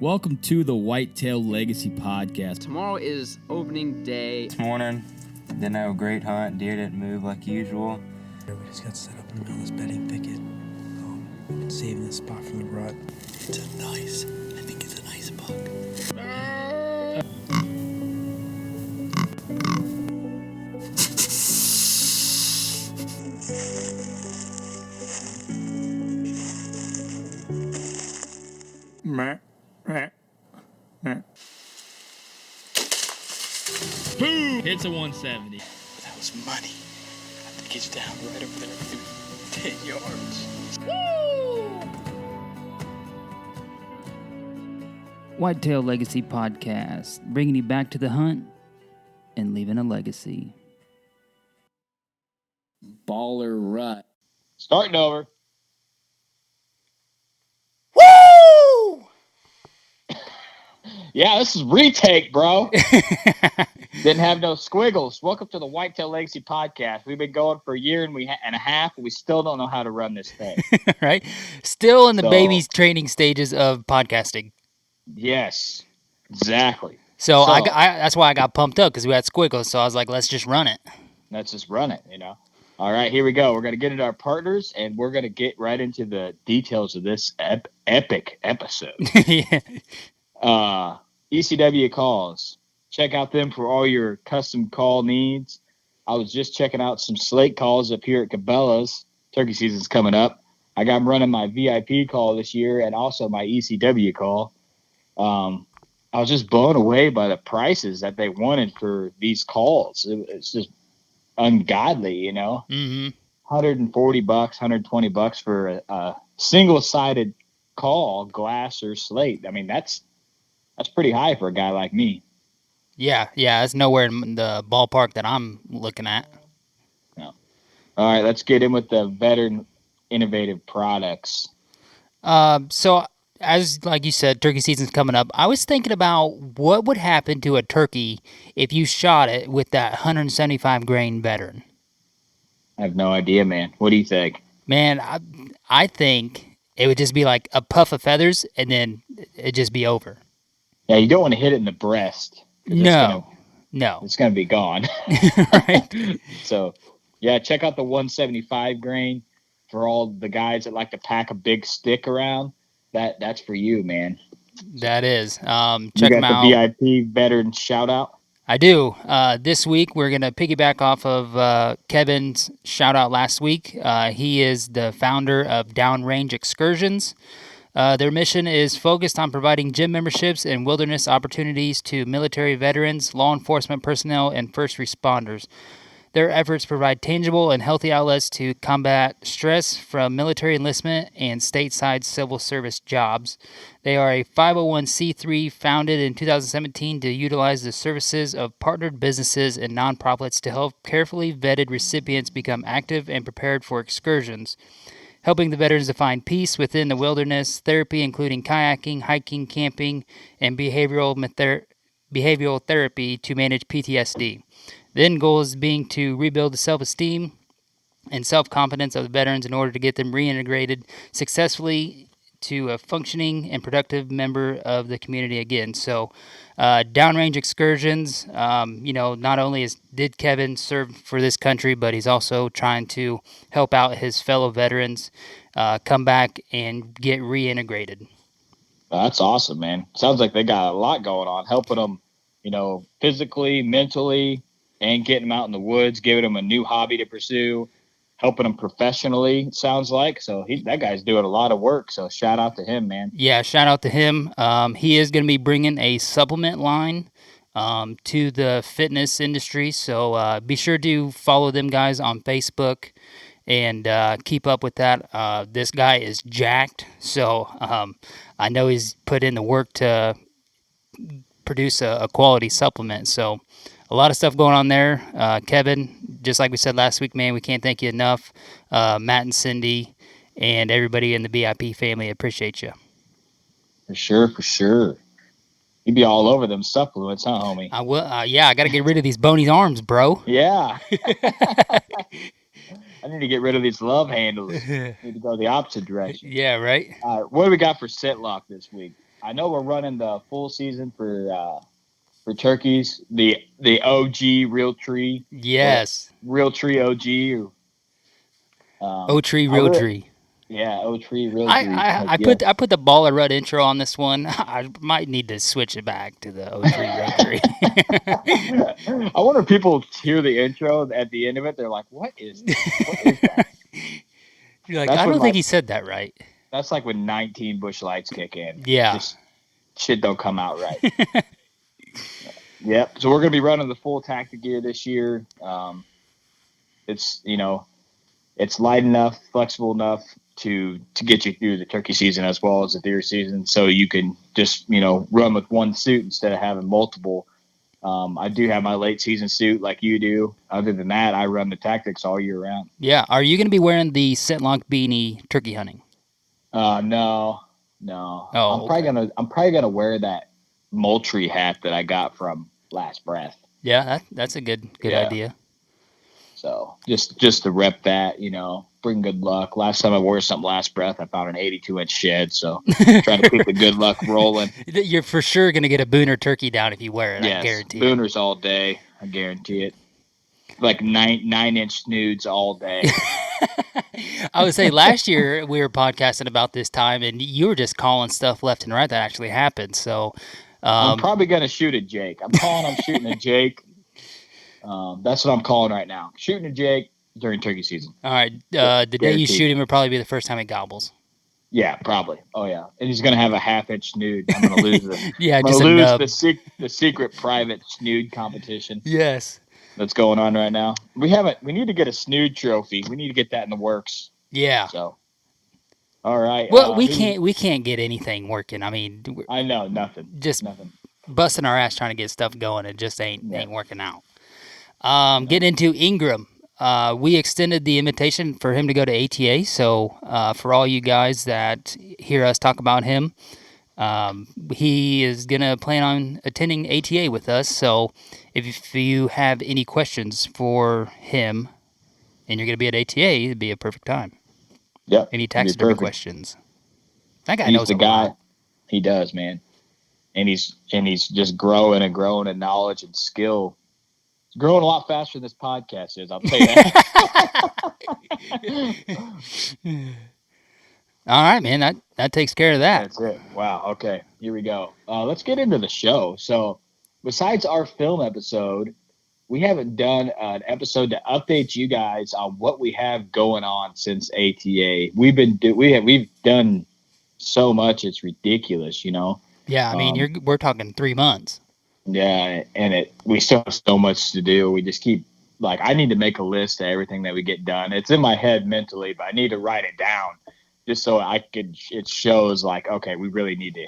Welcome to the Whitetail Legacy Podcast. Tomorrow is opening day. This morning, didn't have a great hunt. Deer didn't move like usual. We just got set up in the middle of this bedding thicket. We've been saving this spot from the rut. It's a nice, I think it's a nice buck. Boom! Hits a 170. That was money. I think he's down right over there, maybe 10 yards. Whitetail Legacy Podcast, bringing you back to the hunt and leaving a legacy. Baller rut. Starting over. Woo! Yeah, this is retake, bro. Didn't have no squiggles. Welcome to the Whitetail Legacy Podcast. We've been going for a year and a half, and we still don't know how to run this thing. Right? Still in the So- baby's training stages of podcasting. Yes, exactly. So that's why I got pumped up, because we had squiggles. So I was like, let's just run it. Let's just run it, All right, here we go. We're going to get into our partners, and we're going to get right into the details of this epic episode. Yeah. ECW calls. Check out them for all your custom call needs. I was just checking out some slate calls up here at Cabela's. Turkey season's coming up. I got them running my VIP call this year and also my ECW call. I was just blown away by the prices that they wanted for these calls. It's just ungodly, Mm-hmm. $140, $120 for a single-sided call, glass or slate. I mean, that's pretty high for a guy like me. Yeah, it's nowhere in the ballpark that I'm looking at. No. All right, let's get in with the veteran innovative products. So, as like you said, turkey season's coming up. I was thinking about what would happen to a turkey if you shot it with that 175 grain veteran. I have no idea, man. What do you think? Man, I think it would just be like a puff of feathers, and then it'd just be over. Yeah, you don't want to hit it in the breast. 'Cause No. It's going to be gone. Right? So, yeah, check out the 175 grain for all the guys that like to pack a big stick around. That's for you, man. That is. You Check them got out. the VIP veteran shout out. I do. This week, we're going to piggyback off of Kevin's shout out last week. He is the founder of Downrange Excursions. Their mission is focused on providing gym memberships and wilderness opportunities to military veterans, law enforcement personnel, and first responders. Their efforts provide tangible and healthy outlets to combat stress from military enlistment and stateside civil service jobs. They are a 501c3 founded in 2017 to utilize the services of partnered businesses and nonprofits to help carefully vetted recipients become active and prepared for excursions, helping the veterans to find peace within the wilderness, therapy including kayaking, hiking, camping, and behavioral therapy to manage PTSD. The end goal is being to rebuild the self-esteem and self-confidence of the veterans in order to get them reintegrated successfully to a functioning and productive member of the community again. So, Downrange Excursions, not only did Kevin serve for this country, but he's also trying to help out his fellow veterans come back and get reintegrated. That's awesome, man. Sounds like they got a lot going on, helping them, physically, mentally, and getting them out in the woods, giving them a new hobby to pursue, helping them professionally, it sounds like. So that guy's doing a lot of work. So shout out to him, man. Yeah, shout out to him. He is going to be bringing a supplement line to the fitness industry. So be sure to follow them guys on Facebook and keep up with that. This guy is jacked. So I know he's put in the work to produce a quality supplement. So a lot of stuff going on there. Kevin, just like we said last week, man, we can't thank you enough. Matt and Cindy and everybody in the BIP family appreciate you. For sure. You'd be all over them supplements, huh, homie? I will. Yeah, I got to get rid of these bony arms, bro. Yeah. I need to get rid of these love handles. I need to go the opposite direction. Yeah, right. All right, what do we got for scent lock this week? I know we're running the full season for turkeys. The OG Real Tree. Yes. Real Tree OG. Or, O Tree, I Real really, Tree. yeah, O Tree Real I, Tree. I, Heck I yeah. put the baller rut intro on this one. I might need to switch it back to the O Tree, Real Tree. I wonder if people hear the intro at the end of it. They're like, "What is this? What is that?" You're like, That's I when don't think he said that right. That's like when 19 bush lights kick in. Yeah. Just shit don't come out right. Yep. So we're gonna be running the full tactic gear this year. It's it's light enough, flexible enough to get you through the turkey season as well as the deer season. So you can just run with one suit instead of having multiple. I do have my late season suit like you do. Other than that, I run the tactics all year round. Yeah. Are you going to be wearing the scentlock beanie turkey hunting? No. Oh, I'm probably gonna wear that Moultrie hat that I got from Last Breath. Yeah, that's a good Yeah. idea. So just to rep that, bring good luck. Last time I wore something Last Breath, I found an 82-inch shed. So trying to keep the good luck rolling. You're for sure going to get a booner turkey down if you wear it. Yes, I guarantee it. booners all day. I guarantee it. Like 9-inch snoods all day. I would say last year we were podcasting about this time, and you were just calling stuff left and right that actually happened. So I'm probably gonna shoot at Jake. I'm shooting at Jake. That's what I'm calling right now. Shooting at Jake during turkey season. all right, the day you Guaranteed. shoot him will probably be the first time he gobbles. Yeah, probably. Oh yeah, and he's gonna have a half-inch snood. I'm gonna lose the. Yeah, I'm just gonna a lose nub. the secret private snood competition Yes. that's going on right now. We need to get a snood trophy. We need to get that in the works. Yeah. So, all right. Well, we can't get anything working. I mean, I know nothing. Just Nothing. busting our ass trying to get stuff going. It just ain't working out. Getting into Ingram. We extended the invitation for him to go to ATA. So for all you guys that hear us talk about him, he is going to plan on attending ATA with us. So if you have any questions for him and you're going to be at ATA, it'd be a perfect time. Yep. Any taxidermy questions? That guy He's knows the a guy. lot. He does, man. And he's just growing and growing in knowledge and skill. He's growing a lot faster than this podcast is, I'll tell you that. All right, man. That takes care of that. That's it. Wow. Okay. Here we go. Let's get into the show. So, besides our film episode, we haven't done an episode to update you guys on what we have going on since ATA. We've done so much, it's ridiculous, Yeah, I mean, we're talking 3 months. Yeah, and we still have so much to do. We just keep I need to make a list of everything that we get done. It's in my head mentally, but I need to write it down just so it shows okay, we really need to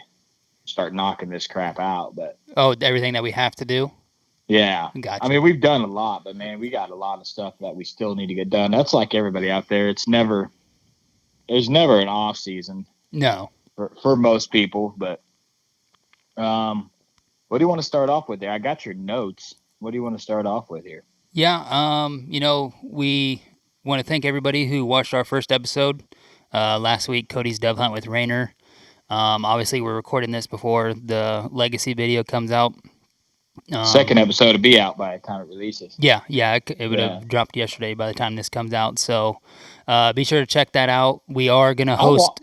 start knocking this crap out. But everything that we have to do. Yeah, Gotcha. I mean, we've done a lot, but man, we got a lot of stuff that we still need to get done. That's like everybody out there. There's never an off season. No, for most people, but what do you want to start off with there? I got your notes. What do you want to start off with here? Yeah, we want to thank everybody who watched our first episode last week, Cody's dove hunt with Rainer. Obviously, we're recording this before the legacy video comes out. Second episode will be out by the time it releases. Yeah, it would have dropped yesterday by the time this comes out. So be sure to check that out. We are gonna host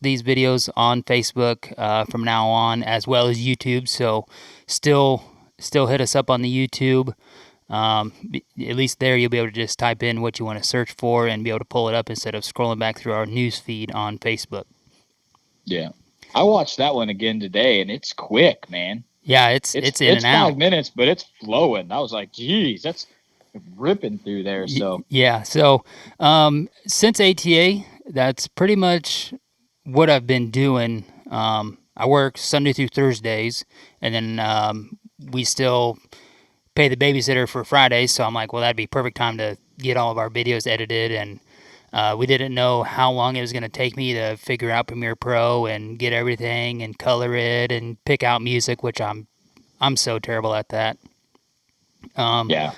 these videos on Facebook from now on, as well as YouTube. So still hit us up on the YouTube. At least there you'll be able to just type in what you want to search for and be able to pull it up instead of scrolling back through our news feed on Facebook. Yeah. I watched that one again today, and it's quick, man. Yeah, it's in and out. 5 minutes, but it's flowing. I was like, geez, that's ripping through there. So yeah, so since ATA, that's pretty much what I've been doing. I work Sunday through Thursdays, and then we still pay the babysitter for Fridays. So I'm like, well, that'd be perfect time to get all of our videos edited. And we didn't know how long it was going to take me to figure out Premiere Pro and get everything and color it and pick out music, which I'm so terrible at that. Yeah.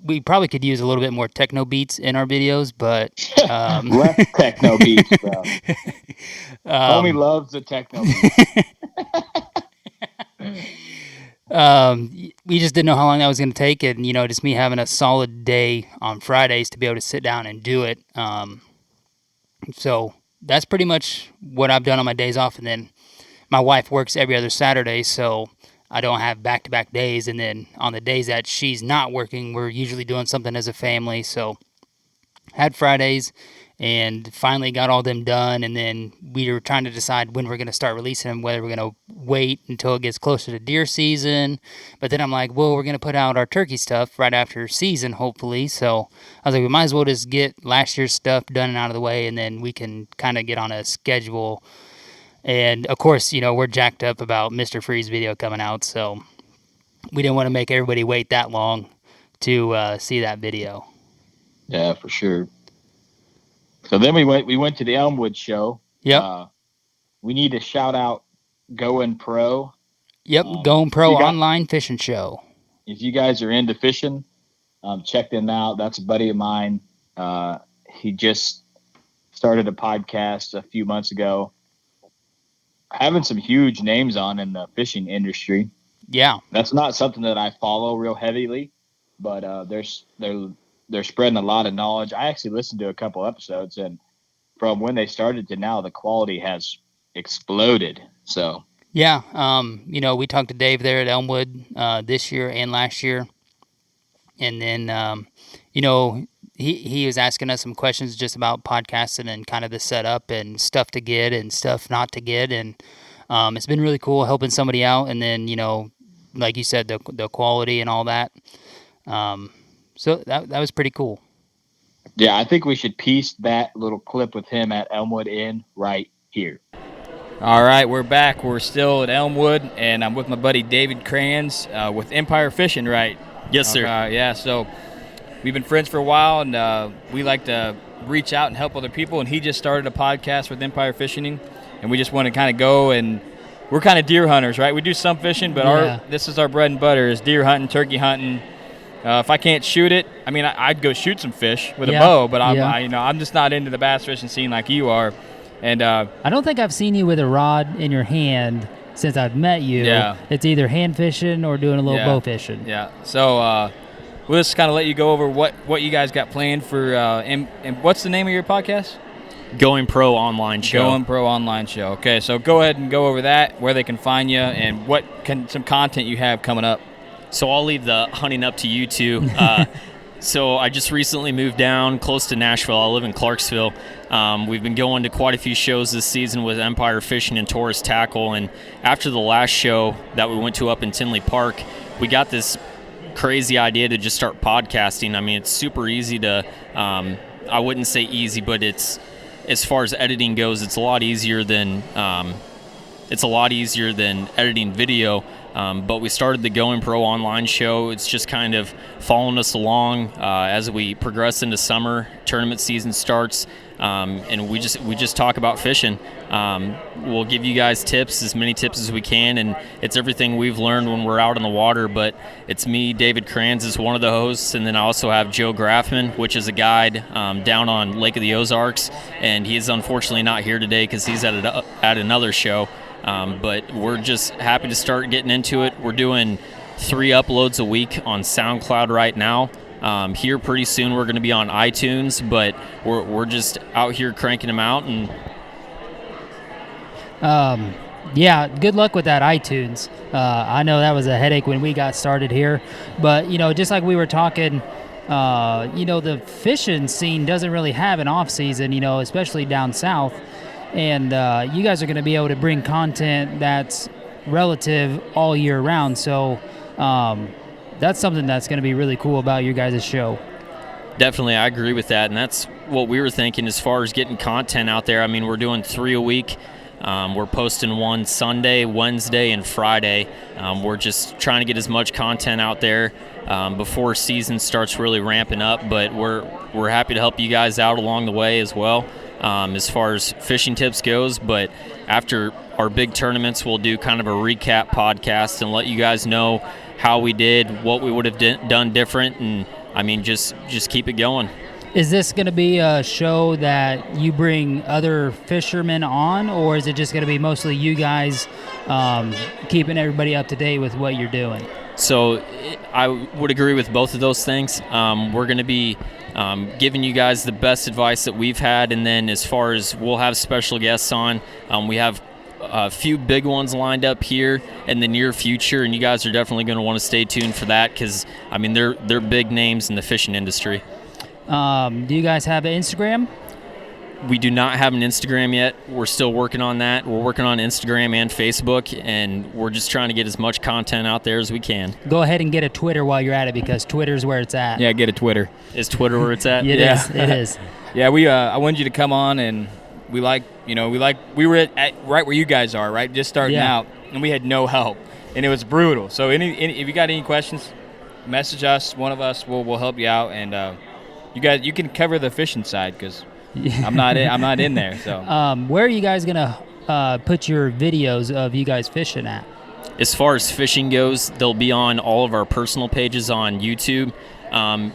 We probably could use a little bit more techno beats in our videos, but Less techno beats, bro. Homie loves the techno beats. We just didn't know how long that was going to take, and just me having a solid day on Fridays to be able to sit down and do it. So that's pretty much what I've done on my days off, and then my wife works every other Saturday, so I don't have back-to-back days, and then on the days that she's not working, we're usually doing something as a family. So had Fridays and finally got all them done, and then we were trying to decide when we're going to start releasing them, whether we're going to wait until it gets closer to deer season. But then I'm like, well, we're going to put out our turkey stuff right after season, hopefully. So I was like, we might as well just get last year's stuff done and out of the way, and then we can kind of get on a schedule. And, of course, we're jacked up about Mr. Freeze video coming out, so we didn't want to make everybody wait that long to see that video. Yeah, for sure. So then we went to the Elmwood show. Yep. We need to shout out Going Pro. Yep, Going Pro online fishing show. If you guys are into fishing, check them out. That's a buddy of mine. He just started a podcast a few months ago, having some huge names on in the fishing industry. Yeah. That's not something that I follow real heavily, but they're spreading a lot of knowledge. I actually listened to a couple episodes, and from when they started to now, the quality has exploded. So yeah, we talked to Dave there at Elmwood this year and last year, and then he was asking us some questions just about podcasting and kind of the setup and stuff to get and stuff not to get, and it's been really cool helping somebody out, and then like you said, the quality and all that. So that was pretty cool. Yeah, I think we should piece that little clip with him at Elmwood in right here. All right, we're back. We're still at Elmwood, and I'm with my buddy David Kranz with Empire Fishing, right? Yes, sir. Yeah, so we've been friends for a while, and we like to reach out and help other people, and he just started a podcast with Empire Fishing, and we just want to kind of go, and we're kind of deer hunters, right? We do some fishing, but this is our bread and butter is deer hunting, turkey hunting. If I can't shoot it, I mean, I'd go shoot some fish with a bow, but I'm just not into the bass fishing scene like you are. And I don't think I've seen you with a rod in your hand since I've met you. Yeah. It's either hand fishing or doing a little bow fishing. Yeah. So we'll just kind of let you go over what you guys got planned for. And what's the name of your podcast? Going Pro Online Show. Going Pro Online Show. Okay, so go ahead and go over that, where they can find you, and some content you have coming up. So I'll leave the hunting up to you two. So I just recently moved down close to Nashville. I live in Clarksville. We've been going to quite a few shows this season with Empire Fishing and Taurus Tackle. And after the last show that we went to up in Tinley Park, we got this crazy idea to just start podcasting. I mean, it's super easy to, I wouldn't say easy, but it's, as far as editing goes, it's a lot easier than editing video. But we started the Going Pro Online Show. It's just kind of following us along as we progress into summer. Tournament season starts, and we just talk about fishing. We'll give you guys tips, as many tips as we can, and it's everything we've learned when we're out on the water. But it's me, David Kranz, is one of the hosts, and then I also have Joe Graffman, which is a guide down on Lake of the Ozarks, and he is unfortunately not here today because he's at another show. But we're just happy to start getting into it. We're doing 3 uploads a week on SoundCloud right now. Here pretty soon we're going to be on iTunes, but we're just out here cranking them out. And yeah, good luck with that iTunes. I know that was a headache when we got started here, but just like we were talking, the fishing scene doesn't really have an off season, especially down south. And you guys are going to be able to bring content that's relative all year round. So that's something that's going to be really cool about your guys' show. Definitely, I agree with that. And that's what we were thinking as far as getting content out there. I mean, we're doing 3 a week. We're posting one Sunday, Wednesday, and Friday. We're just trying to get as much content out there before season starts really ramping up. But we're happy to help you guys out along the way as well. As far as fishing tips goes, but after our big tournaments, we'll do kind of a recap podcast and let you guys know how we did, what we would have done different, and I mean, just keep it going. Is this going to be a show that you bring other fishermen on, or is it just going to be mostly you guys keeping everybody up to date with what you're doing? So I would agree with both of those things. We're going to be giving you guys the best advice that we've had, and then as far as we'll have special guests on, we have a few big ones lined up here in the near future, and you guys are definitely going to want to stay tuned for that because, I mean, they're big names in the fishing industry. Do you guys have an Instagram? We do not have an Instagram yet. We're still working on that. We're working on Instagram and Facebook, and we're just trying to get as much content out there as we can. Go ahead and get a Twitter while you're at it, because Twitter's where it's at. Yeah, get a Twitter. Is Twitter where it's at? It is. It is. Yeah, I wanted you to come on, and we were at right where you guys are, right? Just starting out, and we had no help, and it was brutal. So if you got any questions, message us. One of us will help you out, and you can cover the fishing side because I'm not in there. So where are you guys gonna put your videos of you guys fishing at? As far as fishing goes, they'll be on all of our personal pages on YouTube.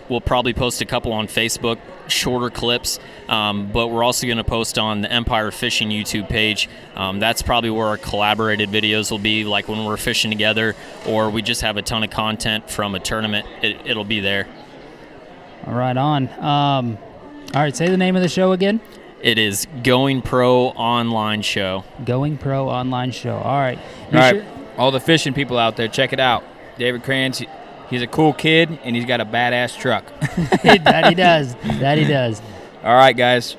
We'll probably post a couple on Facebook, shorter clips, but we're also going to post on the Empire Fishing YouTube page. That's probably where our collaborated videos will be, like when we're fishing together or we just have a ton of content from a tournament. It'll be there. All right, on. All right, say the name of the show again. It is Going Pro Online Show. Going Pro Online Show. All right. All right, all the fishing people out there, check it out. David Kranz, he's a cool kid, and he's got a badass truck. That he does. That he does. All right, guys.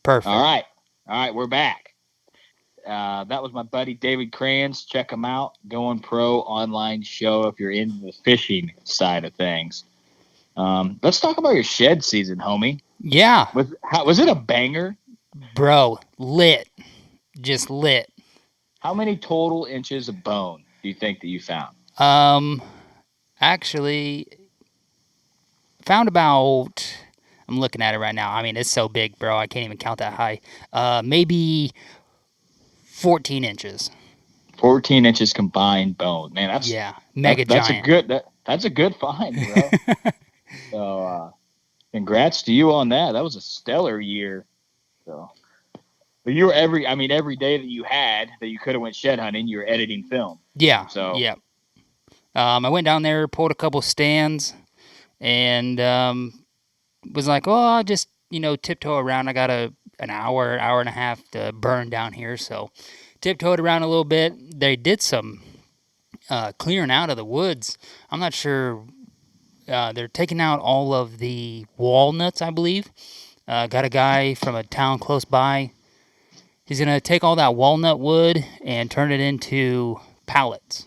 Perfect. All right, we're back. That was my buddy David Kranz. Check him out. Going Pro Online Show if you're into the fishing side of things. Let's talk about your shed season, homie. Yeah. Was it a banger? Bro, lit. Just lit. How many total inches of bone do you think that you found? Actually, found about, I'm looking at it right now. I mean, it's so big, bro. I can't even count that high. Maybe 14 inches. 14 inches combined bone. Man, that's mega giant. That's a good find, bro. So, congrats to you on that. That was a stellar year. So, but you were every day that you had that you could have went shed hunting, you were editing film. Yeah. So yeah. I went down there, pulled a couple stands, and was like, oh, I'll just tiptoe around. I got an hour and a half to burn down here, so tiptoed around a little bit. They did some clearing out of the woods. I'm not sure. They're taking out all of the walnuts, I believe. Got a guy from a town close by. He's going to take all that walnut wood and turn it into pallets.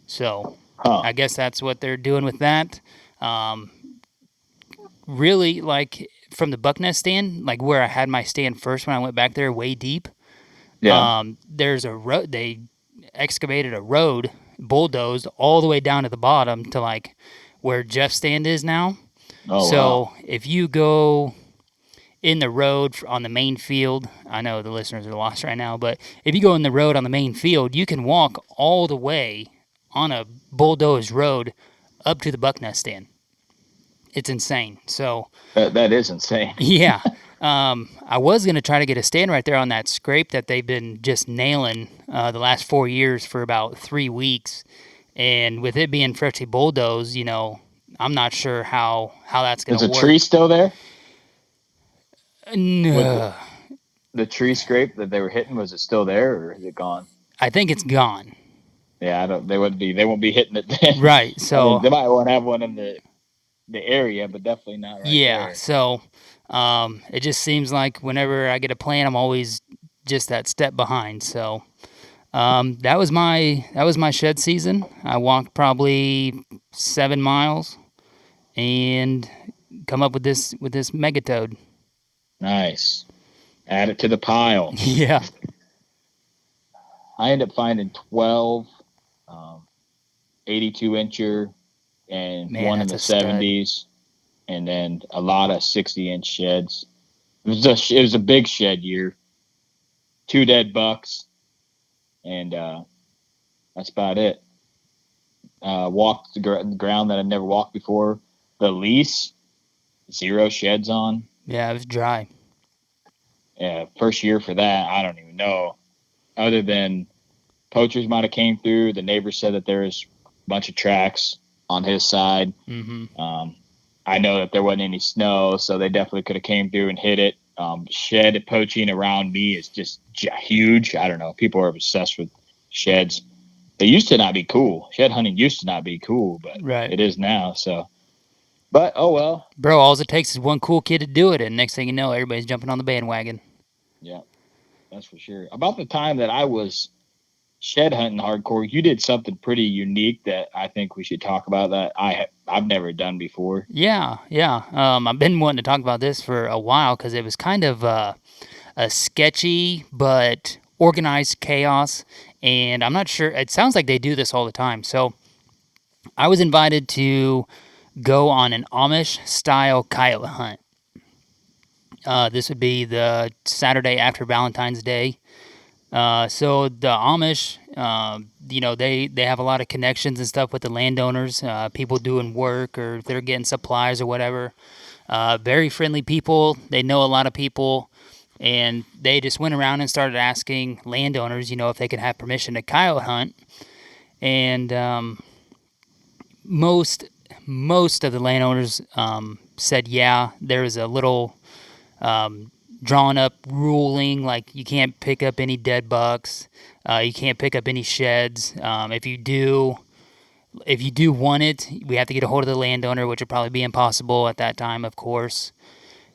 So I guess that's what they're doing with that. Really, like from the buck nest stand, like where I had my stand first when I went back there way deep. Yeah. There's a road. They excavated a road, bulldozed all the way down to the bottom to like where Jeff's stand is now. Oh, so wow. if you go in the road on the main field, I know the listeners are lost right now, but if you go in the road on the main field, you can walk all the way on a bulldozed road up to the buck nest stand. It's insane. So that is insane. Yeah. I was going to try to get a stand right there on that scrape that they've been just nailing the last 4 years for about 3 weeks. And with it being freshly bulldozed, I'm not sure how that's going to work. Is the tree still there? No. The tree scrape that they were hitting, was it still there or is it gone? I think it's gone. Yeah, they won't be hitting it then. Right. So they might want to have one in the area, but definitely not right there. So it just seems like whenever I get a plan, I'm always just that step behind. So that was my shed season. I walked probably 7 miles and come up with this megatoad. Nice. Add it to the pile. Yeah. I ended up finding 12 82-incher and one in the 70s, and then a lot of 60-inch sheds. It was a big shed year. 2 dead bucks, and That's about it. Walked the ground that I'd never walked before. The lease, 0 sheds on. Yeah, it was dry. Yeah, first year for that, I don't even know. Other than poachers might have came through. The neighbor said that there was a bunch of tracks on his side. I know that there wasn't any snow, so they definitely could have came through and hit it. Shed poaching around me is just huge. I don't know. People are obsessed with sheds. They used to not be cool. Shed hunting used to not be cool, but Right. it is now. So, but oh well. Bro, all it takes is one cool kid to do it, and next thing you know, everybody's jumping on the bandwagon. Yeah, that's for sure. About the time that I was shed hunting hardcore, you did something pretty unique that I think we should talk about that I've never done before. Yeah. I've been wanting to talk about this for a while because it was kind of a sketchy but organized chaos, and I'm not sure. It sounds like they do this all the time. So I was invited to go on an Amish-style coyote hunt. This would be the Saturday after Valentine's Day. So the Amish, they have a lot of connections and stuff with the landowners, people doing work or they're getting supplies or whatever. Very friendly people. They know a lot of people. And they just went around and started asking landowners, if they could have permission to coyote hunt. And most of the landowners said, yeah, there was a little drawn up ruling, like you can't pick up any dead bucks, you can't pick up any sheds. If you do want it, we have to get a hold of the landowner, which would probably be impossible at that time, of course.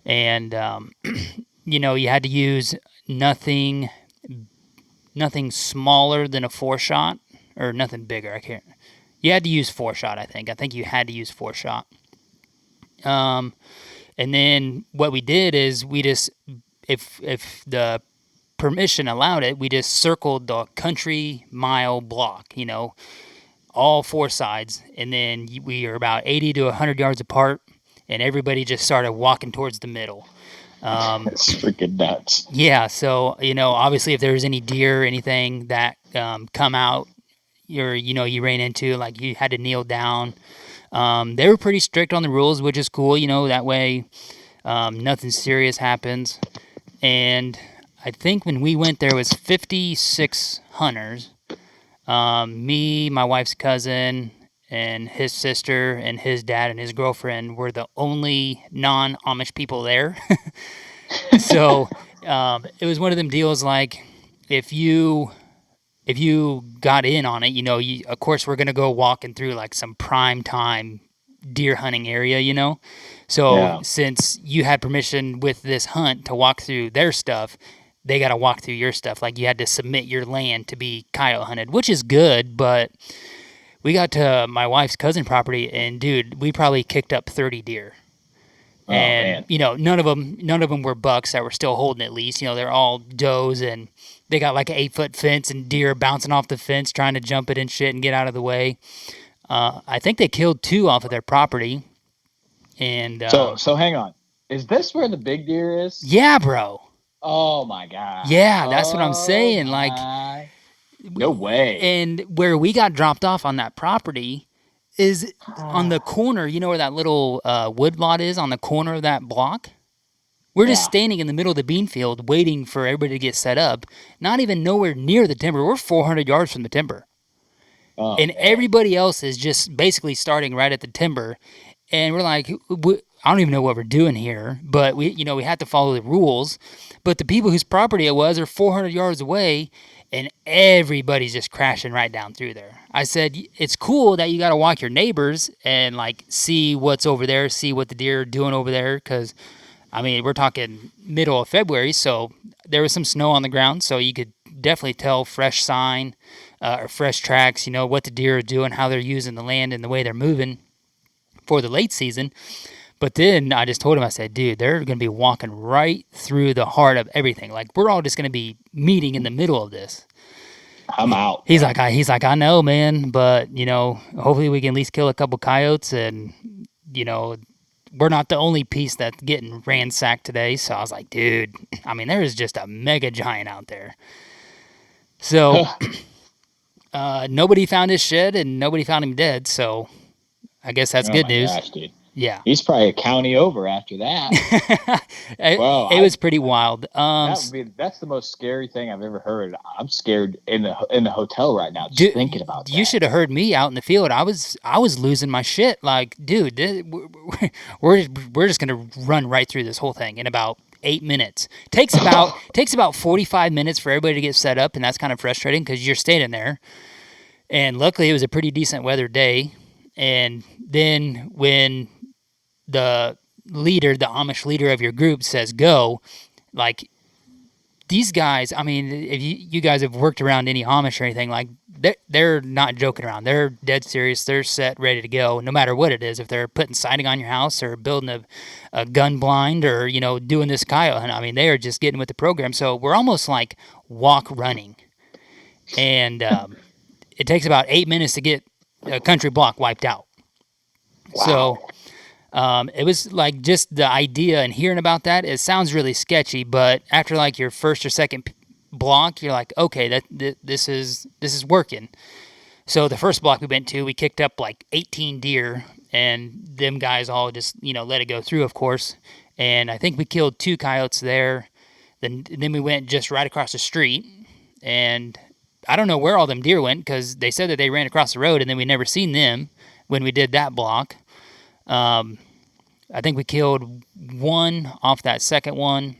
And you had to use nothing smaller than a 4-shot, or nothing bigger. I can't. You had to use 4-shot. I think you had to use 4-shot. And then what we did is we just, if the permission allowed it, we just circled the country mile block, all 4 sides. And then we are about 80 to 100 yards apart, and everybody just started walking towards the middle. It's freaking nuts. Yeah, so, obviously if there was any deer or anything that come out, you ran into, like you had to kneel down. They were pretty strict on the rules, which is cool, that way nothing serious happens. And I think when we went, there was 56 hunters. Me, my wife's cousin, and his sister, and his dad and his girlfriend were the only non-Amish people there. So it was one of them deals like if you got in on it, of course we're going to go walking through like some prime time deer hunting area, So since you had permission with this hunt to walk through their stuff, they got to walk through your stuff. Like you had to submit your land to be coyote hunted, which is good. But we got to my wife's cousin property, and dude, we probably kicked up 30 deer. Oh, And man. none of them were bucks that were still holding at least. They're all does, and they got like an 8-foot fence and deer bouncing off the fence trying to jump it and shit and get out of the way. I think they killed 2 off of their property. And so hang on. Is this where the big deer is? yeah, bro. Oh my god. Yeah, that's what I'm saying. Like, no way. And where we got dropped off on that property is on the corner. You know where that little wood lot is on the corner of that block? We're just standing in the middle of the bean field waiting for everybody to get set up. Not even nowhere near the timber. We're 400 yards from the timber. Oh, and man. everybody else is just basically starting right at the timber. And we're like, I don't even know what we're doing here. But we have to follow the rules. But the people whose property it was are 400 yards away, and everybody's just crashing right down through there. I said, it's cool that you got to walk your neighbors and like see what's over there, see what the deer are doing over there. Because, we're talking middle of February, so there was some snow on the ground, so you could definitely tell fresh sign or fresh tracks, what the deer are doing, how they're using the land and the way they're moving for the late season. But then I just told him, I said, dude, they're going to be walking right through the heart of everything. Like, we're all just going to be meeting in the middle of this. I'm out. He's like, I know, man, but, hopefully we can at least kill a couple coyotes, and, we're not the only piece that's getting ransacked today. So I was like, dude, there is just a mega giant out there. So Nobody found his shed and nobody found him dead, so I guess that's Oh good my news. gosh, dude. Yeah. He's probably a county over after that. Well, it was pretty wild. That's the most scary thing I've ever heard. I'm scared in the hotel right now just Dude, thinking about that. you should have heard me out in the field. I was losing my shit. Like, dude, we're just gonna run right through this whole thing in about 8 minutes. Takes about 45 minutes for everybody to get set up, and that's kind of frustrating because you're standing there. And luckily, it was a pretty decent weather day. And then when the leader, the Amish leader of your group, says go, like, these guys, I mean, if you guys have worked around any Amish or anything, like, they're not joking around. They're dead serious. They're set, ready to go, no matter what it is. If they're putting siding on your house or building a gun blind or, doing this coyote hunt, I mean, they are just getting with the program. So we're almost like walk running. And it takes about 8 minutes to get a country block wiped out. Wow. So it was like just the idea and hearing about that, it sounds really sketchy, but after like your first or second block, you're like, okay, this is working. So the first block we went to, we kicked up like 18 deer, and them guys all just, let it go through, of course. And I think we killed 2 coyotes there. Then we went just right across the street, and I don't know where all them deer went because they said that they ran across the road, and then we never seen them when we did that block. I think we killed 1 off that second one.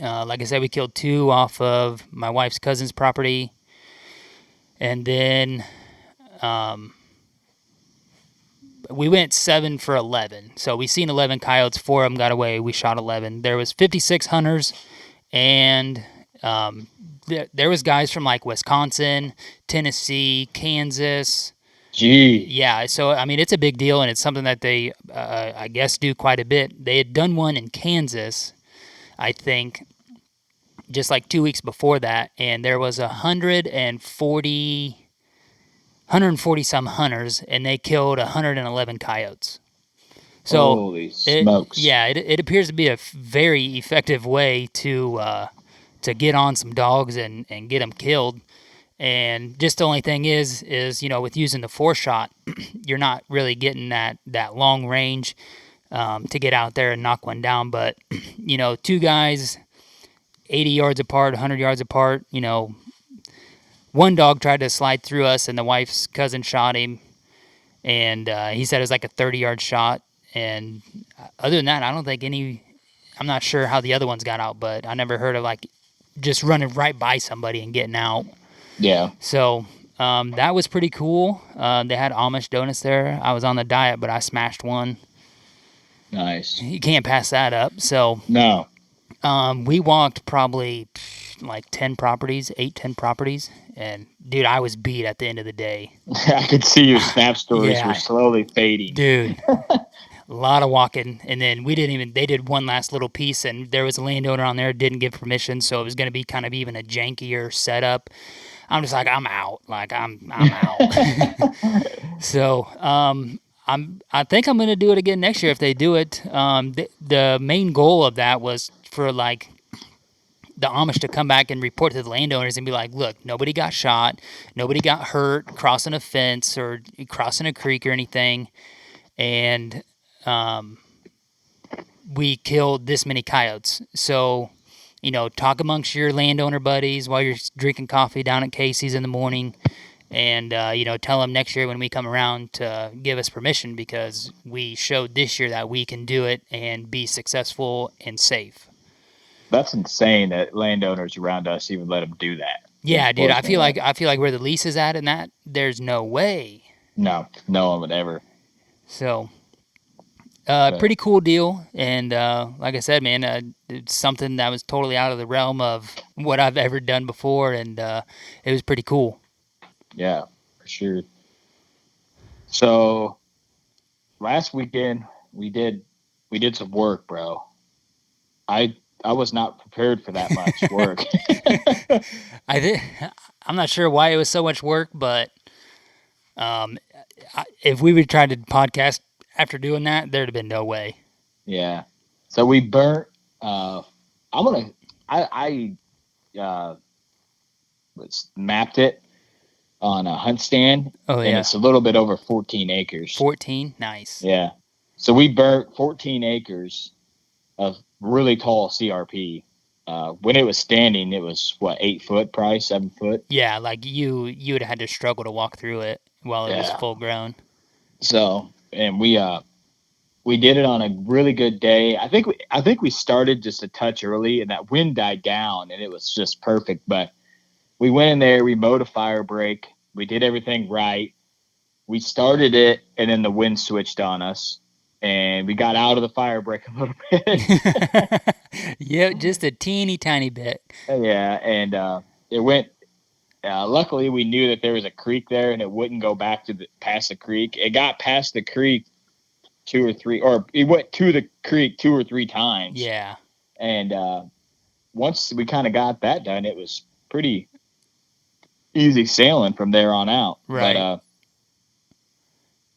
Like I said, we killed 2 off of my wife's cousin's property. And then we went 7 for 11. So we seen 11 coyotes, 4 of them got away. We shot 11. There was 56 hunters, and there was guys from like Wisconsin, Tennessee, Kansas. Gee. Yeah, so I mean, it's a big deal, and it's something that they, I guess, do quite a bit. They had done one in Kansas, I think, just like 2 weeks before that, and there was 140 some hunters, and they killed 111 coyotes. So holy smokes! It appears to be a very effective way to get on some dogs and get them killed. And just the only thing is with using the 4-shot, you're not really getting that long range to get out there and knock one down. But 2 guys, 80 yards apart, 100 yards apart. One dog tried to slide through us, and the wife's cousin shot him, and he said it was like a 30-yard shot. And other than that, I don't think I'm not sure how the other ones got out, but I never heard of like just running right by somebody and getting out. Yeah. So that was pretty cool. They had Amish donuts there. I was on the diet, but I smashed one. Nice. You can't pass that up. So no. We walked probably like 10 properties, 10 properties. And, dude, I was beat at the end of the day. I could see your snap stories were slowly fading. Dude, a lot of walking. And then they did one last little piece, and there was a landowner on there didn't give permission, so it was going to be kind of even a jankier setup. I'm just like, I'm out. Like, I'm out. So, I think I'm going to do it again next year if they do it. The main goal of that was for, like, the Amish to come back and report to the landowners and be like, look, nobody got shot, nobody got hurt crossing a fence or crossing a creek or anything, and we killed this many coyotes. So, talk amongst your landowner buddies while you're drinking coffee down at Casey's in the morning, and, tell them next year when we come around to give us permission, because we showed this year that we can do it and be successful and safe. That's insane that landowners around us even let them do that. Yeah, dude, I feel like where the lease is at and that, there's no way. No one would ever. So, pretty cool deal. And like I said, man, it's something that was totally out of the realm of what I've ever done before, and it was pretty cool. Yeah, for sure. So, last weekend we did some work, bro. I was not prepared for that much work. I'm not sure why it was so much work, but if we would try to podcast after doing that, there'd have been no way. Yeah. So we burnt. I mapped it. on a hunt stand. Oh, and yeah. it's a little bit over 14 acres. 14? Nice. Yeah. So we burnt 14 acres of really tall CRP. When it was standing, it was 8 foot, probably 7 foot. Yeah, like you would have had to struggle to walk through it while it was Yeah. full grown. So, and we did it on a really good day. I think we started just a touch early, and that wind died down, and it was just perfect. But we went in there, we mowed a fire break, we did everything right. We started it, and then the wind switched on us, and we got out of the fire break a little bit. Yeah, just a teeny tiny bit. Yeah, and it went. Luckily, we knew that there was a creek there, and it wouldn't go back to past the creek. It got past the creek it went to the creek 2 or 3 times. Yeah. And once we kind of got that done, it was pretty easy sailing from there on out. Right. But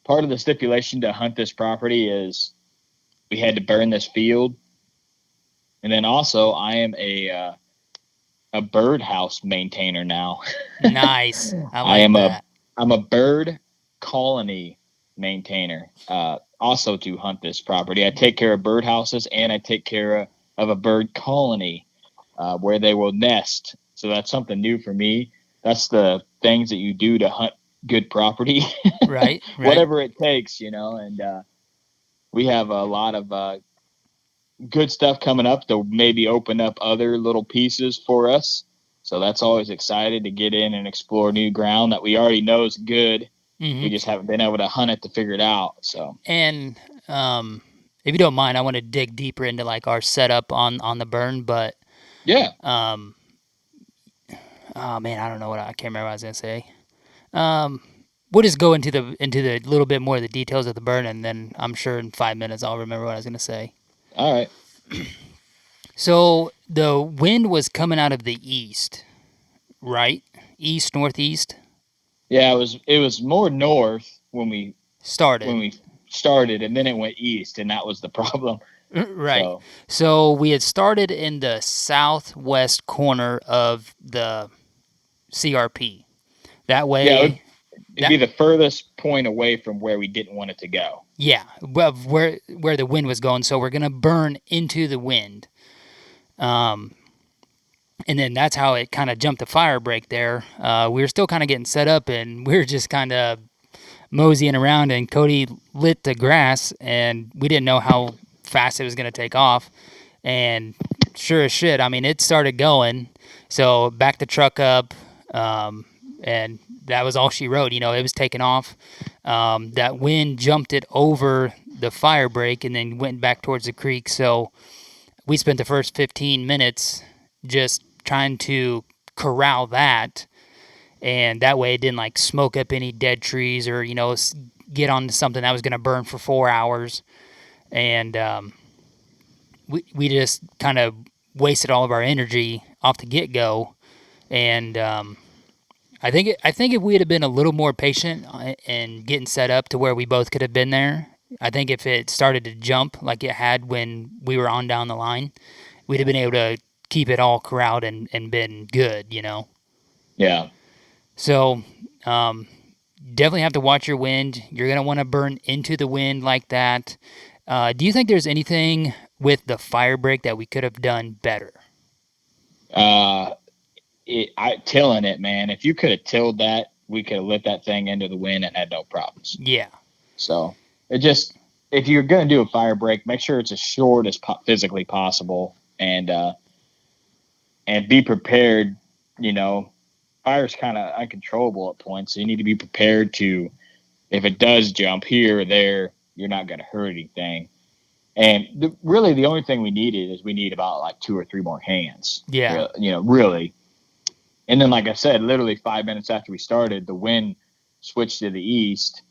part of the stipulation to hunt this property is we had to burn this field. And then also I am a birdhouse maintainer now. Nice. I like that. I'm a bird colony maintainer. Also to hunt this property. I take care of birdhouses, and I take care of a bird colony where they will nest. So that's something new for me. That's the things that you do to hunt good property. Right. Whatever it takes, and we have a lot of good stuff coming up to maybe open up other little pieces for us. So that's always excited to get in and explore new ground that we already know is good. Mm-hmm. We just haven't been able to hunt it to figure it out. So, and if you don't mind, I want to dig deeper into like our setup on the burn, but yeah. Oh man, I don't know I can't remember what I was gonna say. We'll just go into the little bit more of the details of the burn, and then I'm sure in 5 minutes I'll remember what I was gonna say. All right. So the wind was coming out of the east, right? East, northeast. Yeah, it was more north when we started, and then it went east, and that was the problem. Right. So we had started in the southwest corner of the CRP. That way, yeah, it'd be the furthest point away from where we didn't want it to go. Yeah, well, where the wind was going. So we're gonna burn into the wind. And then that's how it kind of jumped the fire break there. We were still kind of getting set up, and we were just kind of moseying around, and Cody lit the grass, and we didn't know how fast it was going to take off. And sure as shit, I mean, it started going. So backed the truck up, and that was all she wrote. It was taking off. That wind jumped it over the fire break and then went back towards the creek. So we spent the first 15 minutes just trying to corral that, and that way it didn't like smoke up any dead trees or get onto something that was going to burn for 4 hours. And we just kind of wasted all of our energy off the get-go. And I think if we had been a little more patient and getting set up to where we both could have been there, I think if it started to jump like it had when we were on down the line, we'd have been able to keep it all corralled and been good, Yeah. So definitely have to watch your wind. You're going to want to burn into the wind like that. Do you think there's anything with the fire break that we could have done better? Tilling it, man. If you could have tilled that, we could have lit that thing into the wind and had no problems. Yeah. So if you're going to do a fire break, make sure it's as short as physically possible, and be prepared. Fire's kind of uncontrollable at points, so you need to be prepared to, if it does jump here or there, you're not going to hurt anything. And really, the only thing we need about like 2 or 3 more hands. Yeah. Really. And then, like I said, literally 5 minutes after we started, the wind switched to the east,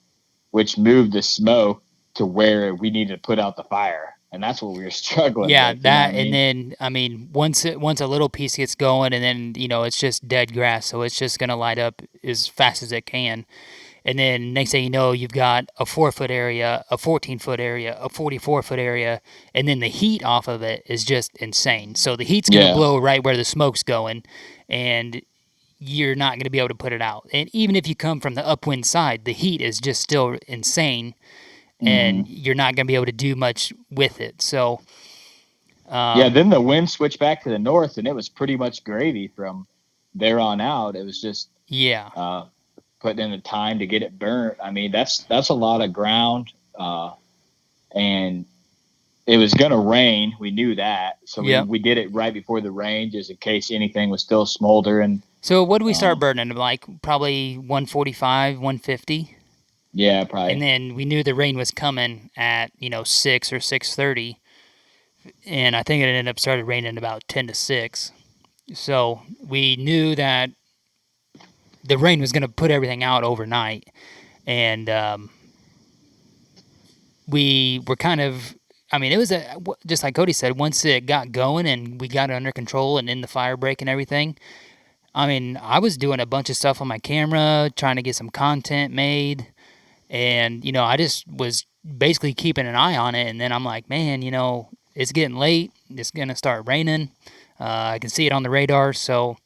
which moved the smoke to where we needed to put out the fire. And that's what we were struggling with. And then, once a little piece gets going, and then, it's just dead grass. So it's just going to light up as fast as it can. And then next thing you know, you've got a 4-foot area, a 14-foot area, a 44-foot area, and then the heat off of it is just insane. So the heat's going to blow right where the smoke's going, and you're not going to be able to put it out. And even if you come from the upwind side, the heat is just still insane, and you're not going to be able to do much with it. So, then the wind switched back to the north, and it was pretty much gravy from there on out. It was just putting in the time to get it burnt. I mean, that's a lot of ground, and it was going to rain. We knew that, so we did it right before the rain, just in case anything was still smoldering. So what did we start burning? Like probably 145, 150? Yeah, probably. And then we knew the rain was coming at 6 or 6:30, and I think it ended up started raining about 10 to 6. So we knew that the rain was going to put everything out overnight, and we were kind of. I mean, it was just like Cody said. Once it got going and we got it under control and in the fire break and everything. I mean, I was doing a bunch of stuff on my camera, trying to get some content made. And, I just was basically keeping an eye on it. And then I'm like, man, it's getting late. It's going to start raining. I can see it on the radar. So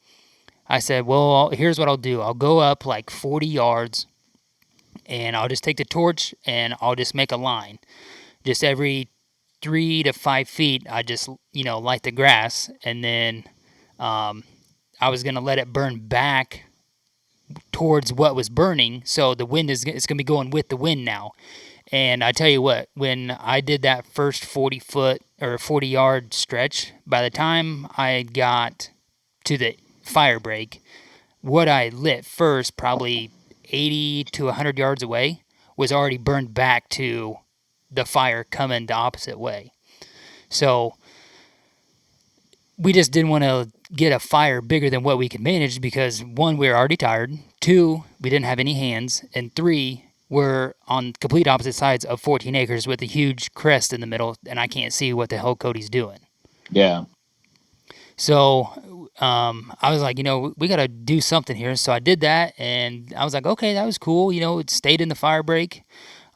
I said, well, here's what I'll do. I'll go up like 40 yards and I'll just take the torch and I'll just make a line. Just every 3 to 5 feet, I just, light the grass. And then I was going to let it burn back towards what was burning, so the wind it's going to be going with the wind now. And I tell you what, when I did that first 40-foot or 40-yard stretch, by the time I got to the fire break, what I lit first, probably 80 to 100 yards away, was already burned back to the fire coming the opposite way. So we just didn't want to get a fire bigger than what we could manage because, 1, we were already tired. 2, we didn't have any hands. And 3, we're on complete opposite sides of 14 acres with a huge crest in the middle, and I can't see what the hell Cody's doing. Yeah. So I was like, we got to do something here. So I did that, and I was like, okay, that was cool. It stayed in the fire break.